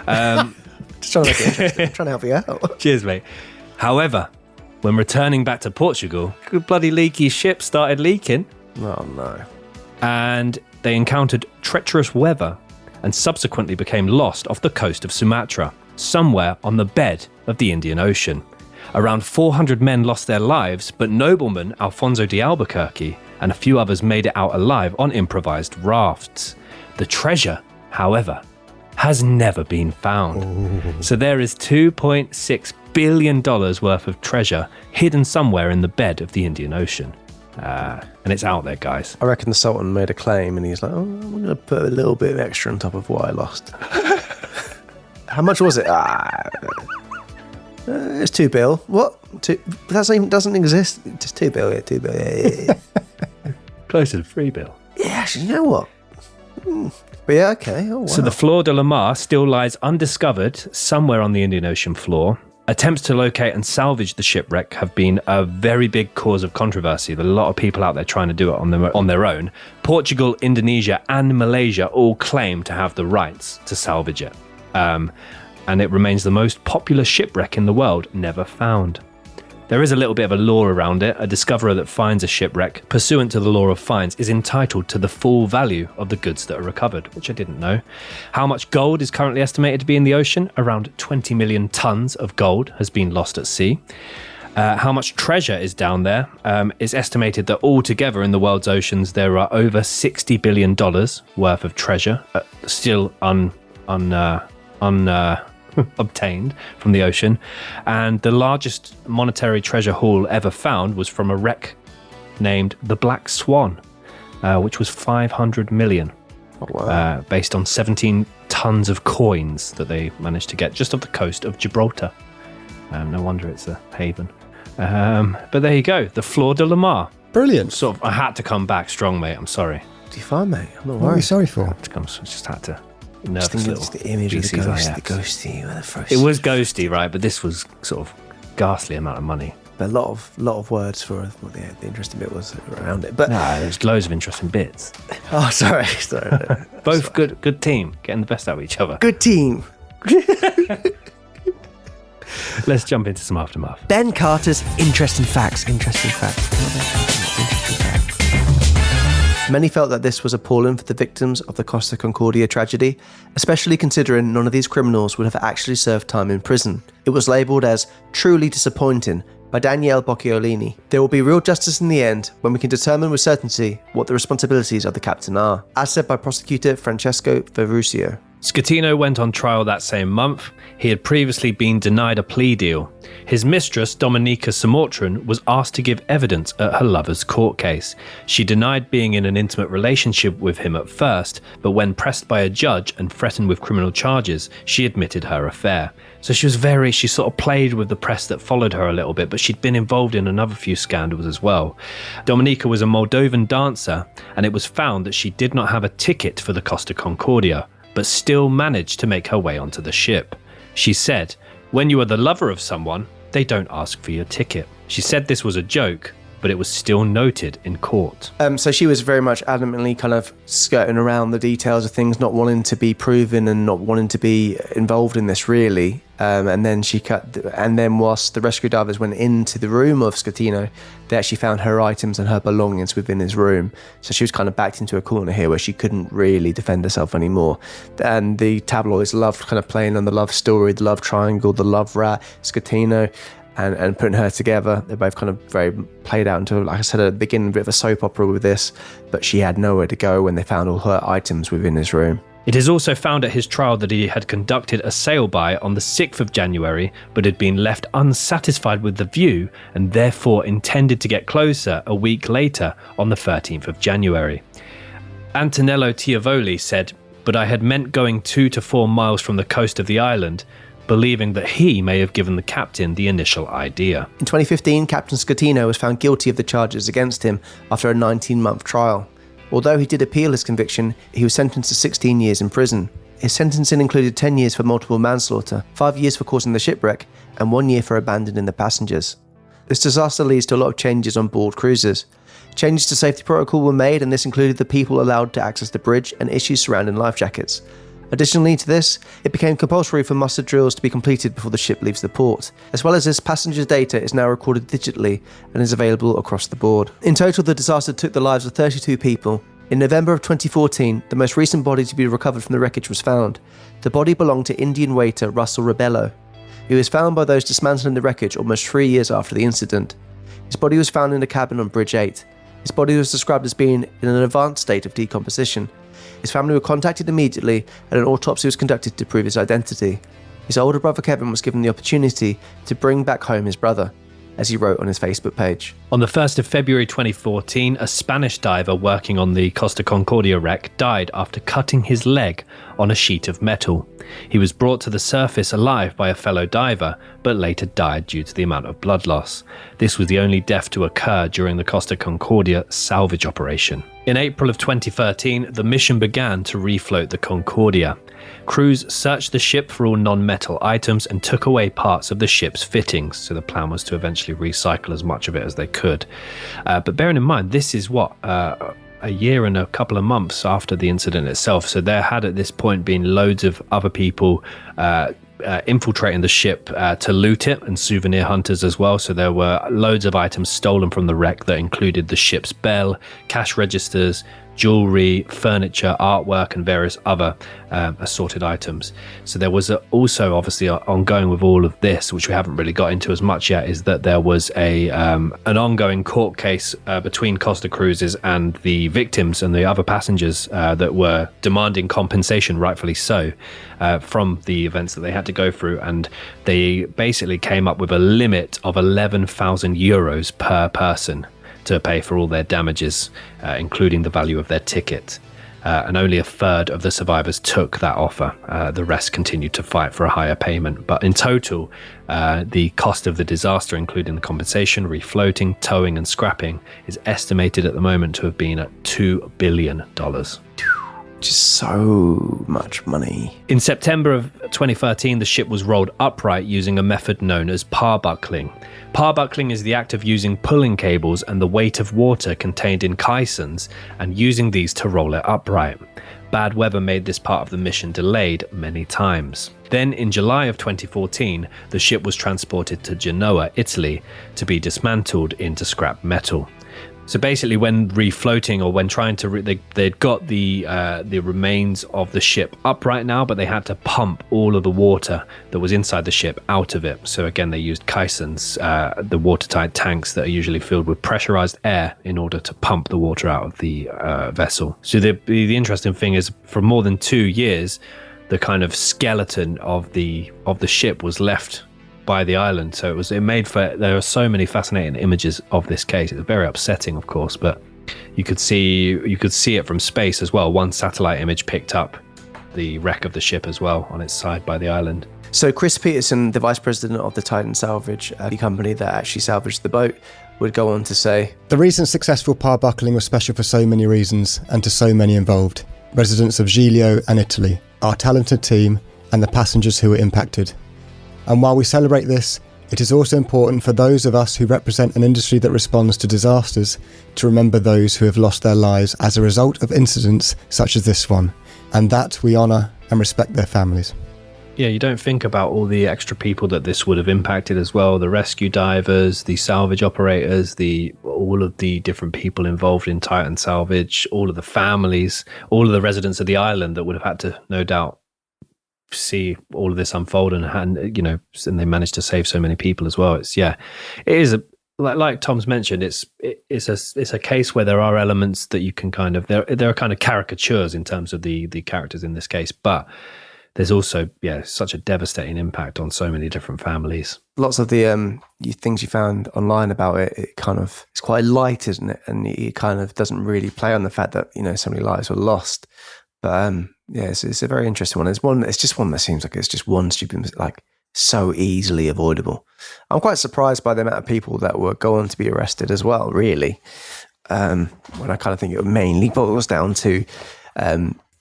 Just trying to make it interesting. I'm trying to help you out. Cheers, mate. However, when returning back to Portugal, the bloody leaky ship started leaking. Oh, no. And they encountered treacherous weather and subsequently became lost off the coast of Sumatra, somewhere on the bed of the Indian Ocean. Around 400 men lost their lives, but nobleman Alfonso de Albuquerque and a few others made it out alive on improvised rafts. The treasure, however, has never been found. Ooh. So there is $2.6 billion worth of treasure hidden somewhere in the bed of the Indian Ocean. And it's out there, guys. I reckon the Sultan made a claim and he's like, I'm going to put a little bit extra on top of what I lost. How much was it? It's $2 billion. What? That doesn't exist. Just $2 billion. $2 billion. Yeah. Closer to $3 billion. Yeah, actually, you know what? But yeah, okay. Oh, wow. So the Fleur de la Mar still lies undiscovered somewhere on the Indian Ocean floor. Attempts to locate and salvage the shipwreck have been a very big cause of controversy. There are a lot of people out there trying to do it on their own. Portugal, Indonesia, and Malaysia all claim to have the rights to salvage it. And it remains the most popular shipwreck in the world, never found. There is a little bit of a law around it. A discoverer that finds a shipwreck, pursuant to the law of finds, is entitled to the full value of the goods that are recovered, which I didn't know. How much gold is currently estimated to be in the ocean? Around 20 million tons of gold has been lost at sea. How much treasure is down there? It's estimated that altogether in the world's oceans there are over $60 billion worth of treasure, still obtained from the ocean, and the largest monetary treasure haul ever found was from a wreck named the Black Swan, which was 500 million. Oh, wow. Based on 17 tons of coins that they managed to get just off the coast of Gibraltar. No wonder it's a haven. But there you go, the Fleur de la Mar. Brilliant. Sort of, I had to come back strong, mate. I'm sorry. Do you find, mate? I'm not worried. What are you sorry for? Just had to. Just thinking it's the image of the ghost, the ghosty. It was ghosty, right? But this was sort of ghastly amount of money. A lot of words for what the interesting bit was around it. But no, there's loads of interesting bits. Oh, sorry. Both good team, getting the best out of each other. Good team. Let's jump into some aftermath. Ben Carter's interesting facts. Many felt that this was appalling for the victims of the Costa Concordia tragedy, especially considering none of these criminals would have actually served time in prison. It was labelled as truly disappointing by Daniele Bocciolini. There will be real justice in the end when we can determine with certainty what the responsibilities of the captain are, as said by prosecutor Francesco Schettino. Schettino went on trial that same month. He had previously been denied a plea deal. His mistress, Dominika Samotran, was asked to give evidence at her lover's court case. She denied being in an intimate relationship with him at first, but when pressed by a judge and threatened with criminal charges, she admitted her affair. So she sort of played with the press that followed her a little bit, but she'd been involved in another few scandals as well. Dominika was a Moldovan dancer, and it was found that she did not have a ticket for the Costa Concordia, but still managed to make her way onto the ship. She said, "When you are the lover of someone, they don't ask for your ticket." She said this was a joke, but it was still noted in court. So she was very much adamantly kind of skirting around the details of things, not wanting to be proven and not wanting to be involved in this really. And then whilst the rescue divers went into the room of Schettino, they actually found her items and her belongings within his room. So she was kind of backed into a corner here where she couldn't really defend herself anymore. And the tabloids loved kind of playing on the love story, the love triangle, the love rat, Schettino, and putting her together. They're both kind of very played out into, like I said at the beginning, a bit of a soap opera with this, but she had nowhere to go when they found all her items within his room. It is also found at his trial that he had conducted a sail-by on the 6th of January, but had been left unsatisfied with the view and therefore intended to get closer a week later on the 13th of January. Antonello Tiavoli said, "But I had meant going 2 to 4 miles from the coast of the island, believing that he may have given the captain the initial idea." In 2015, Captain Schettino was found guilty of the charges against him after a 19-month trial. Although he did appeal his conviction, he was sentenced to 16 years in prison. His sentencing included 10 years for multiple manslaughter, 5 years for causing the shipwreck, and 1 year for abandoning the passengers. This disaster leads to a lot of changes on board cruisers. Changes to safety protocol were made, and this included the people allowed to access the bridge and issues surrounding life jackets. Additionally to this, it became compulsory for muster drills to be completed before the ship leaves the port. As well as this, passengers' data is now recorded digitally and is available across the board. In total, the disaster took the lives of 32 people. In November of 2014, the most recent body to be recovered from the wreckage was found. The body belonged to Indian waiter Russell Rebello. He was found by those dismantling the wreckage almost 3 years after the incident. His body was found in a cabin on Bridge 8. His body was described as being in an advanced state of decomposition. His family were contacted immediately and an autopsy was conducted to prove his identity. His older brother Kevin was given the opportunity to bring back home his brother, as he wrote on his Facebook page. On the 1st of February 2014, a Spanish diver working on the Costa Concordia wreck died after cutting his leg on a sheet of metal. He was brought to the surface alive by a fellow diver, but later died due to the amount of blood loss. This was the only death to occur during the Costa Concordia salvage operation. In April of 2013, the mission began to refloat the Concordia. Crews searched the ship for all non-metal items and took away parts of the ship's fittings, so the plan was to eventually recycle as much of it as they could. But bearing in mind, this is a year and a couple of months after the incident itself, so there had at this point been loads of other people infiltrating the ship to loot it, and souvenir hunters as well. So there were loads of items stolen from the wreck that included the ship's bell, cash registers, jewelry, furniture, artwork, and various other assorted items. So there was also obviously ongoing with all of this, which we haven't really got into as much yet, is that there was an ongoing court case between Costa Cruises and the victims and the other passengers that were demanding compensation, rightfully so, from the events that they had to go through. And they basically came up with a limit of 11,000 euros per person to pay for all their damages, including the value of their ticket. And only a third of the survivors took that offer. The rest continued to fight for a higher payment. But in total, the cost of the disaster, including the compensation, refloating, towing, and scrapping, is estimated at the moment to have been at $2 billion. Just so much money. In September of 2013, the ship was rolled upright using a method known as parbuckling. Parbuckling is the act of using pulling cables and the weight of water contained in caissons and using these to roll it upright. Bad weather made this part of the mission delayed many times. Then in July of 2014, the ship was transported to Genoa, Italy, to be dismantled into scrap metal. So basically, when refloating or when trying to, they'd got the remains of the ship upright now, but they had to pump all of the water that was inside the ship out of it. So again, they used caissons, the watertight tanks that are usually filled with pressurized air in order to pump the water out of the vessel. So the interesting thing is, for more than 2 years, the kind of skeleton of the ship was left by the island. So there are so many fascinating images of this case. It's very upsetting, of course, but you could see it from space as well. One satellite image picked up the wreck of the ship as well on its side by the island. So Chris Peterson, the vice president of the Titan Salvage, the company that actually salvaged the boat, would go on to say, "The recent successful parbuckling was special for so many reasons and to so many involved. Residents of Giglio and Italy, our talented team, and the passengers who were impacted. And while we celebrate this, it is also important for those of us who represent an industry that responds to disasters to remember those who have lost their lives as a result of incidents such as this one, and that we honour and respect their families." Yeah, you don't think about all the extra people that this would have impacted as well. The rescue divers, the salvage operators, all of the different people involved in Titan Salvage, all of the families, all of the residents of the island that would have had to, no doubt, see all of this unfold and they managed to save so many people as well. It is like Tom's mentioned, it's a case where there are elements that you can kind of, there are kind of caricatures in terms of the characters in this case, but there's also such a devastating impact on so many different families. Lots of the things you found online about it kind of, it's quite light, isn't it? And it kind of doesn't really play on the fact that so many lives were lost. But it's a very interesting one. It's just one that seems like it's just one stupid, like so easily avoidable. I'm quite surprised by the amount of people that were going to be arrested as well, really. When I kind of think it mainly boils down to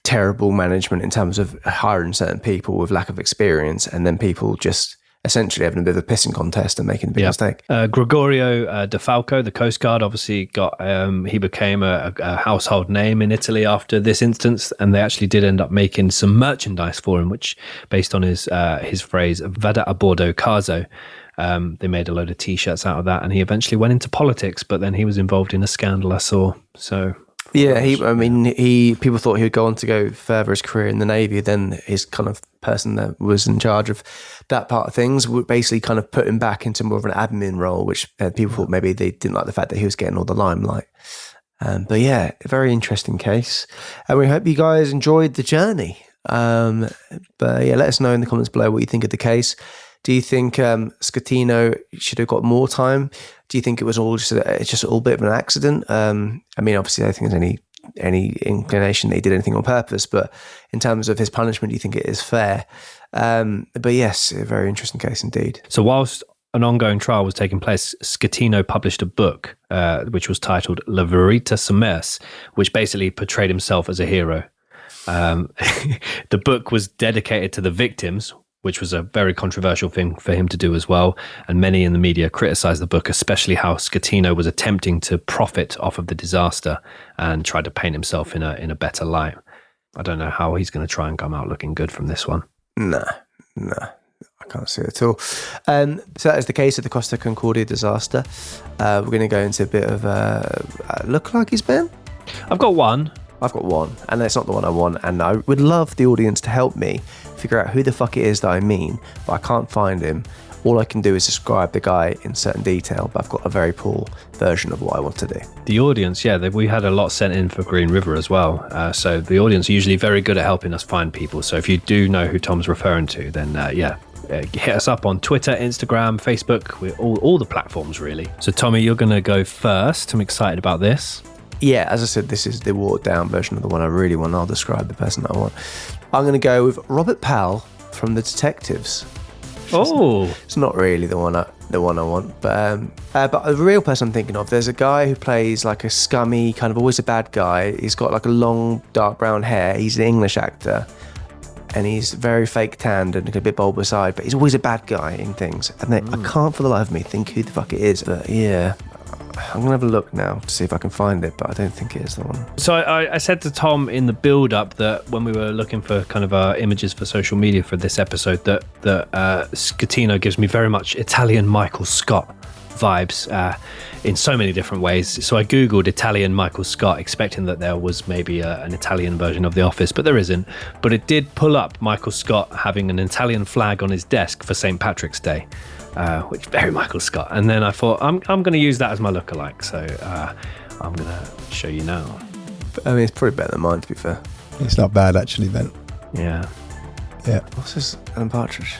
terrible management in terms of hiring certain people with lack of experience, and then people just essentially having a bit of a pissing contest and making a big mistake. Gregorio De Falco, the Coast Guard, obviously he became a household name in Italy after this instance, and they actually did end up making some merchandise for him, which, based on his phrase, vada a bordo caso, they made a load of T-shirts out of that, and he eventually went into politics, but then he was involved in a scandal, I saw. So... yeah, people thought he would go on to go further his career in the Navy. Then his kind of person that was in charge of that part of things would basically kind of put him back into more of an admin role, which people thought maybe they didn't like the fact that he was getting all the limelight. But yeah, a very interesting case. And we hope you guys enjoyed the journey. But yeah, let us know in the comments below what you think of the case. Do you think Schettino should have got more time? Do you think it was all just all a bit of an accident? Obviously, I don't think there's any inclination that he did anything on purpose. But in terms of his punishment, do you think it is fair? But yes, a very interesting case indeed. So whilst an ongoing trial was taking place, Schettino published a book which was titled La Verita Sommerse, which basically portrayed himself as a hero. The book was dedicated to the victims, which was a very controversial thing for him to do as well. And many in the media criticised the book, especially how Schettino was attempting to profit off of the disaster and tried to paint himself in a better light. I don't know how he's going to try and come out looking good from this one. Nah, I can't see it at all. So that is the case of the Costa Concordia disaster. We're going to go into a bit of lookalikes, Ben? I've got one, and it's not the one I want, and I would love the audience to help me figure out who the fuck it is that I mean, but I can't find him. All I can do is describe the guy in certain detail, but I've got a very poor version of what I want to do. The audience, we had a lot sent in for Green River as well, so the audience are usually very good at helping us find people. So if you do know who Tom's referring to, then hit us up on Twitter, Instagram, Facebook, we're all the platforms really. So Tommy, you're going to go first. I'm excited about this. Yeah, as I said, this is the watered down version of the one I really want. I'll describe the person that I want. I'm going to go with Robert Powell from The Detectives. It's not really the one I want, but the real person I'm thinking of, there's a guy who plays like a scummy, kind of always a bad guy. He's got like a long dark brown hair. He's an English actor, and he's very fake tanned and a bit bulbous eyed, but he's always a bad guy in things. And I can't for the life of me think who the fuck it is, but yeah. I'm going to have a look now to see if I can find it, but I don't think it is the one. So I said to Tom in the build-up that when we were looking for kind of our images for social media for this episode, that Schettino gives me very much Italian Michael Scott vibes in so many different ways. So I Googled Italian Michael Scott, expecting that there was maybe an Italian version of The Office, but there isn't. But it did pull up Michael Scott having an Italian flag on his desk for St. Patrick's Day. Which very Michael Scott. And then I thought, I'm going to use that as my lookalike. So I'm going to show you now. I mean, it's probably better than mine, to be fair. It's not bad, actually, Ben. Yeah. Yeah. What's this, Alan Partridge?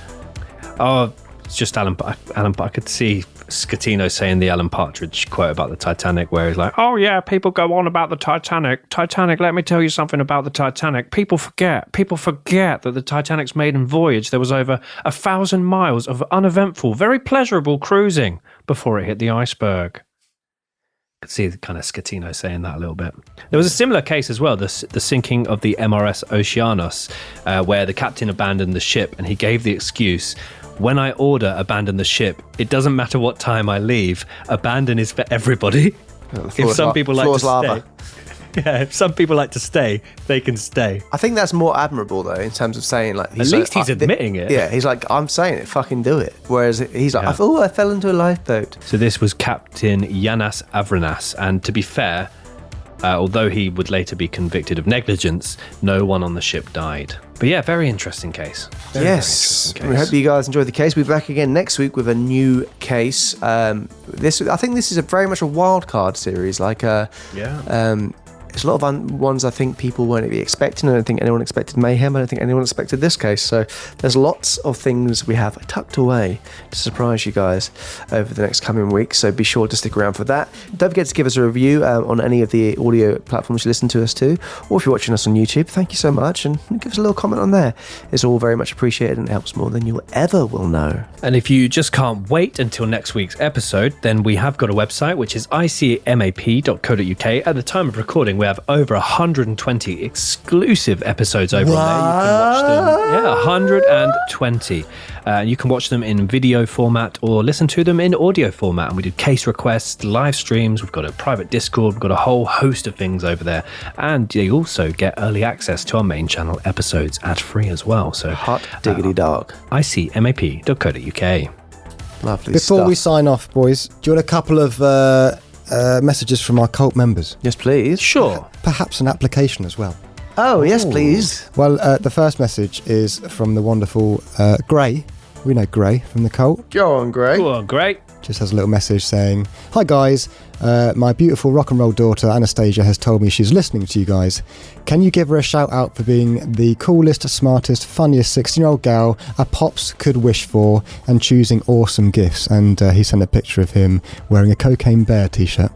Oh, it's just Alan. I could see Schettino saying the Alan Partridge quote about the Titanic, where he's like, "Oh yeah, people go on about the Titanic. Titanic. Let me tell you something about the Titanic. People forget that the Titanic's maiden voyage, there was over 1,000 miles of uneventful, very pleasurable cruising before it hit the iceberg." I could see kind of Schettino saying that a little bit. There was a similar case as well, the sinking of the MRS Oceanos, where the captain abandoned the ship, and he gave the excuse, "When I order abandon the ship, it doesn't matter what time I leave. Abandon is for everybody." If some people like to stay, if some people like to stay, they can stay. I think that's more admirable though, in terms of saying like. At least he's admitting it. Yeah, he's like, I'm saying it, fucking do it. Whereas he's like, I fell into a lifeboat. So this was Captain Yanis Avranas, and to be fair, although he would later be convicted of negligence, no one on the ship died. But yeah, very interesting case. Yes, we hope you guys enjoyed the case. We'll be back again next week with a new case. I think this is very much a wild card series. There's a lot of ones I think people weren't really expecting. I don't think anyone expected mayhem. I don't think anyone expected this case. So there's lots of things we have tucked away to surprise you guys over the next coming weeks. So be sure to stick around for that. Don't forget to give us a review on any of the audio platforms you listen to us to, or if you're watching us on YouTube, thank you so much, and give us a little comment on there. It's all very much appreciated and it helps more than you ever will know. And if you just can't wait until next week's episode, then we have got a website, which is icmap.co.uk. At the time of recording, we have over 120 exclusive episodes over on there. You can watch them. Yeah, 120. You can watch them in video format or listen to them in audio format. And we do case requests, live streams. We've got a private Discord. We've got a whole host of things over there. And you also get early access to our main channel episodes ad-free as well. So hot diggity dog. icmap.co.uk. Lovely Before stuff. we sign off, boys, do you want a couple of messages from our cult members? Yes, please. Sure. Perhaps an application as well. Oh, yes, please. Well, the first message is from the wonderful Gray. We know Gray from the cult. Go on, Greg. Go on, great. Just has a little message saying, "Hi guys, my beautiful rock and roll daughter Anastasia has told me she's listening to you guys. Can you give her a shout out for being the coolest, smartest, funniest 16-year-old gal a pops could wish for and choosing awesome gifts?" And he sent a picture of him wearing a Cocaine Bear t-shirt.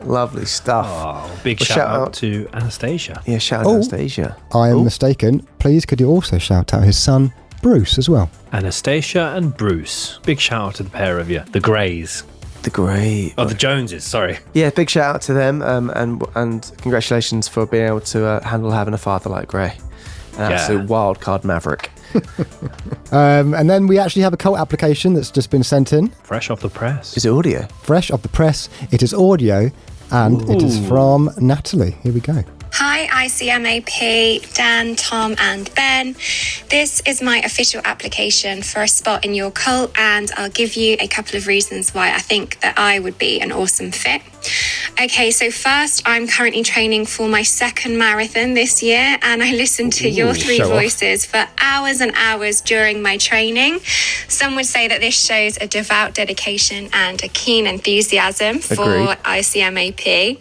Lovely stuff. Oh, big shout out to Anastasia. Yeah, shout out Anastasia. I am mistaken. Please could you also shout out his son Bruce as well? Anastasia and Bruce. Big shout out to the pair of you. The Greys. The Grey. Oh, the Joneses, sorry. Yeah, big shout out to them, and congratulations for being able to handle having a father like Gray. An absolute wild card maverick. And then we actually have a cult application that's just been sent in. Fresh off the press. Is it audio? Fresh off the press. It is audio, and it is from Natalie. Here we go. Hi ICMAP, Dan, Tom and Ben. This is my official application for a spot in your cult, and I'll give you a couple of reasons why I think that I would be an awesome fit. Okay, so first, I'm currently training for my second marathon this year, and I listen to your three voices for hours and hours during my training. Some would say that this shows a devout dedication and a keen enthusiasm for ICMAP.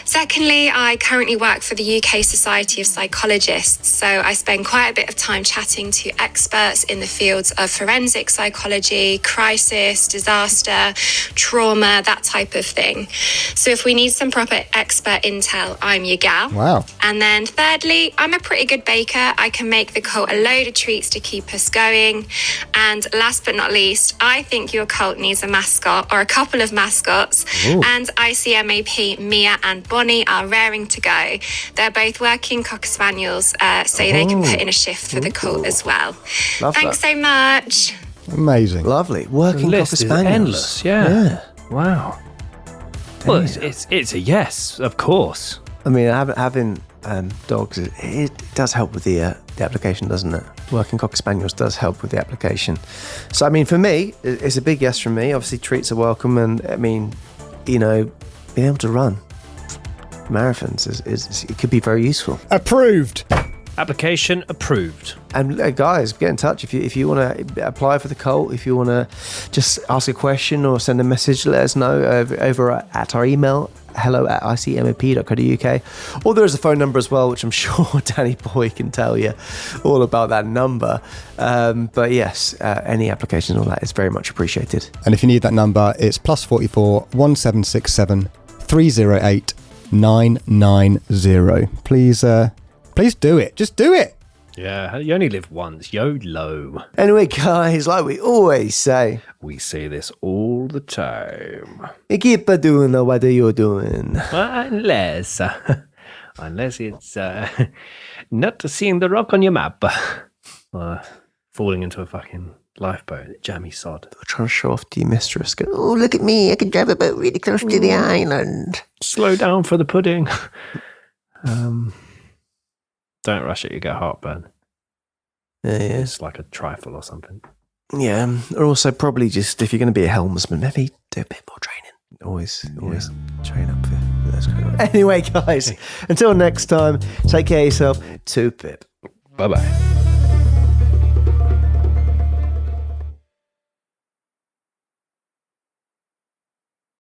Secondly, I currently work for the UK Society of Psychologists, so I spend quite a bit of time chatting to experts in the fields of forensic psychology, crisis, disaster, trauma, that type of thing. So if we need some proper expert intel, I'm your gal. Wow. And then thirdly, I'm a pretty good baker. I can make the cult a load of treats to keep us going. And last but not least, I think your cult needs a mascot or a couple of mascots. Ooh. And ICMAP, Mia and Bonnie are raring to go. They're both working Cocker Spaniels, so they can put in a shift for the cult as well. Thanks so much. Amazing. Lovely. Working the Cocker list is Spaniels. endless. Yeah. Wow. Well, it's a yes, of course. I mean, having dogs, it does help with the application, doesn't it? Working Cocker Spaniels does help with the application. So, I mean, for me, it's a big yes from me. Obviously, treats are welcome, and I mean, you know, being able to run marathons is it could be very useful. Approved. Application approved. And guys, get in touch if you want to apply for the cult, if you want to just ask a question or send a message, let us know over at our email, hello@icmop.co.uk, or there is a phone number as well, which I'm sure Danny Boy can tell you all about that number. But yes, any applications, all that is very much appreciated. And if you need that number, it's +44 1767 308 990. Please do it. Just do it. Yeah, you only live once. YOLO. Anyway, guys, like we always say, we say this all the time. Keep doing what you're doing. Unless it's not seeing the rock on your map. Falling into a fucking lifeboat, jammy sod. Trying to show off to your mistress. Go, oh, look at me. I can drive a boat really close to the island. Slow down for the pudding. Don't rush it, you get heartburn. Yeah. It's like a trifle or something. Yeah, or also probably just, if you're going to be a helmsman, maybe do a bit more training. Always train up for those kind of... Anyway, guys, until next time, take care of yourself. 2 Pip. Bye-bye.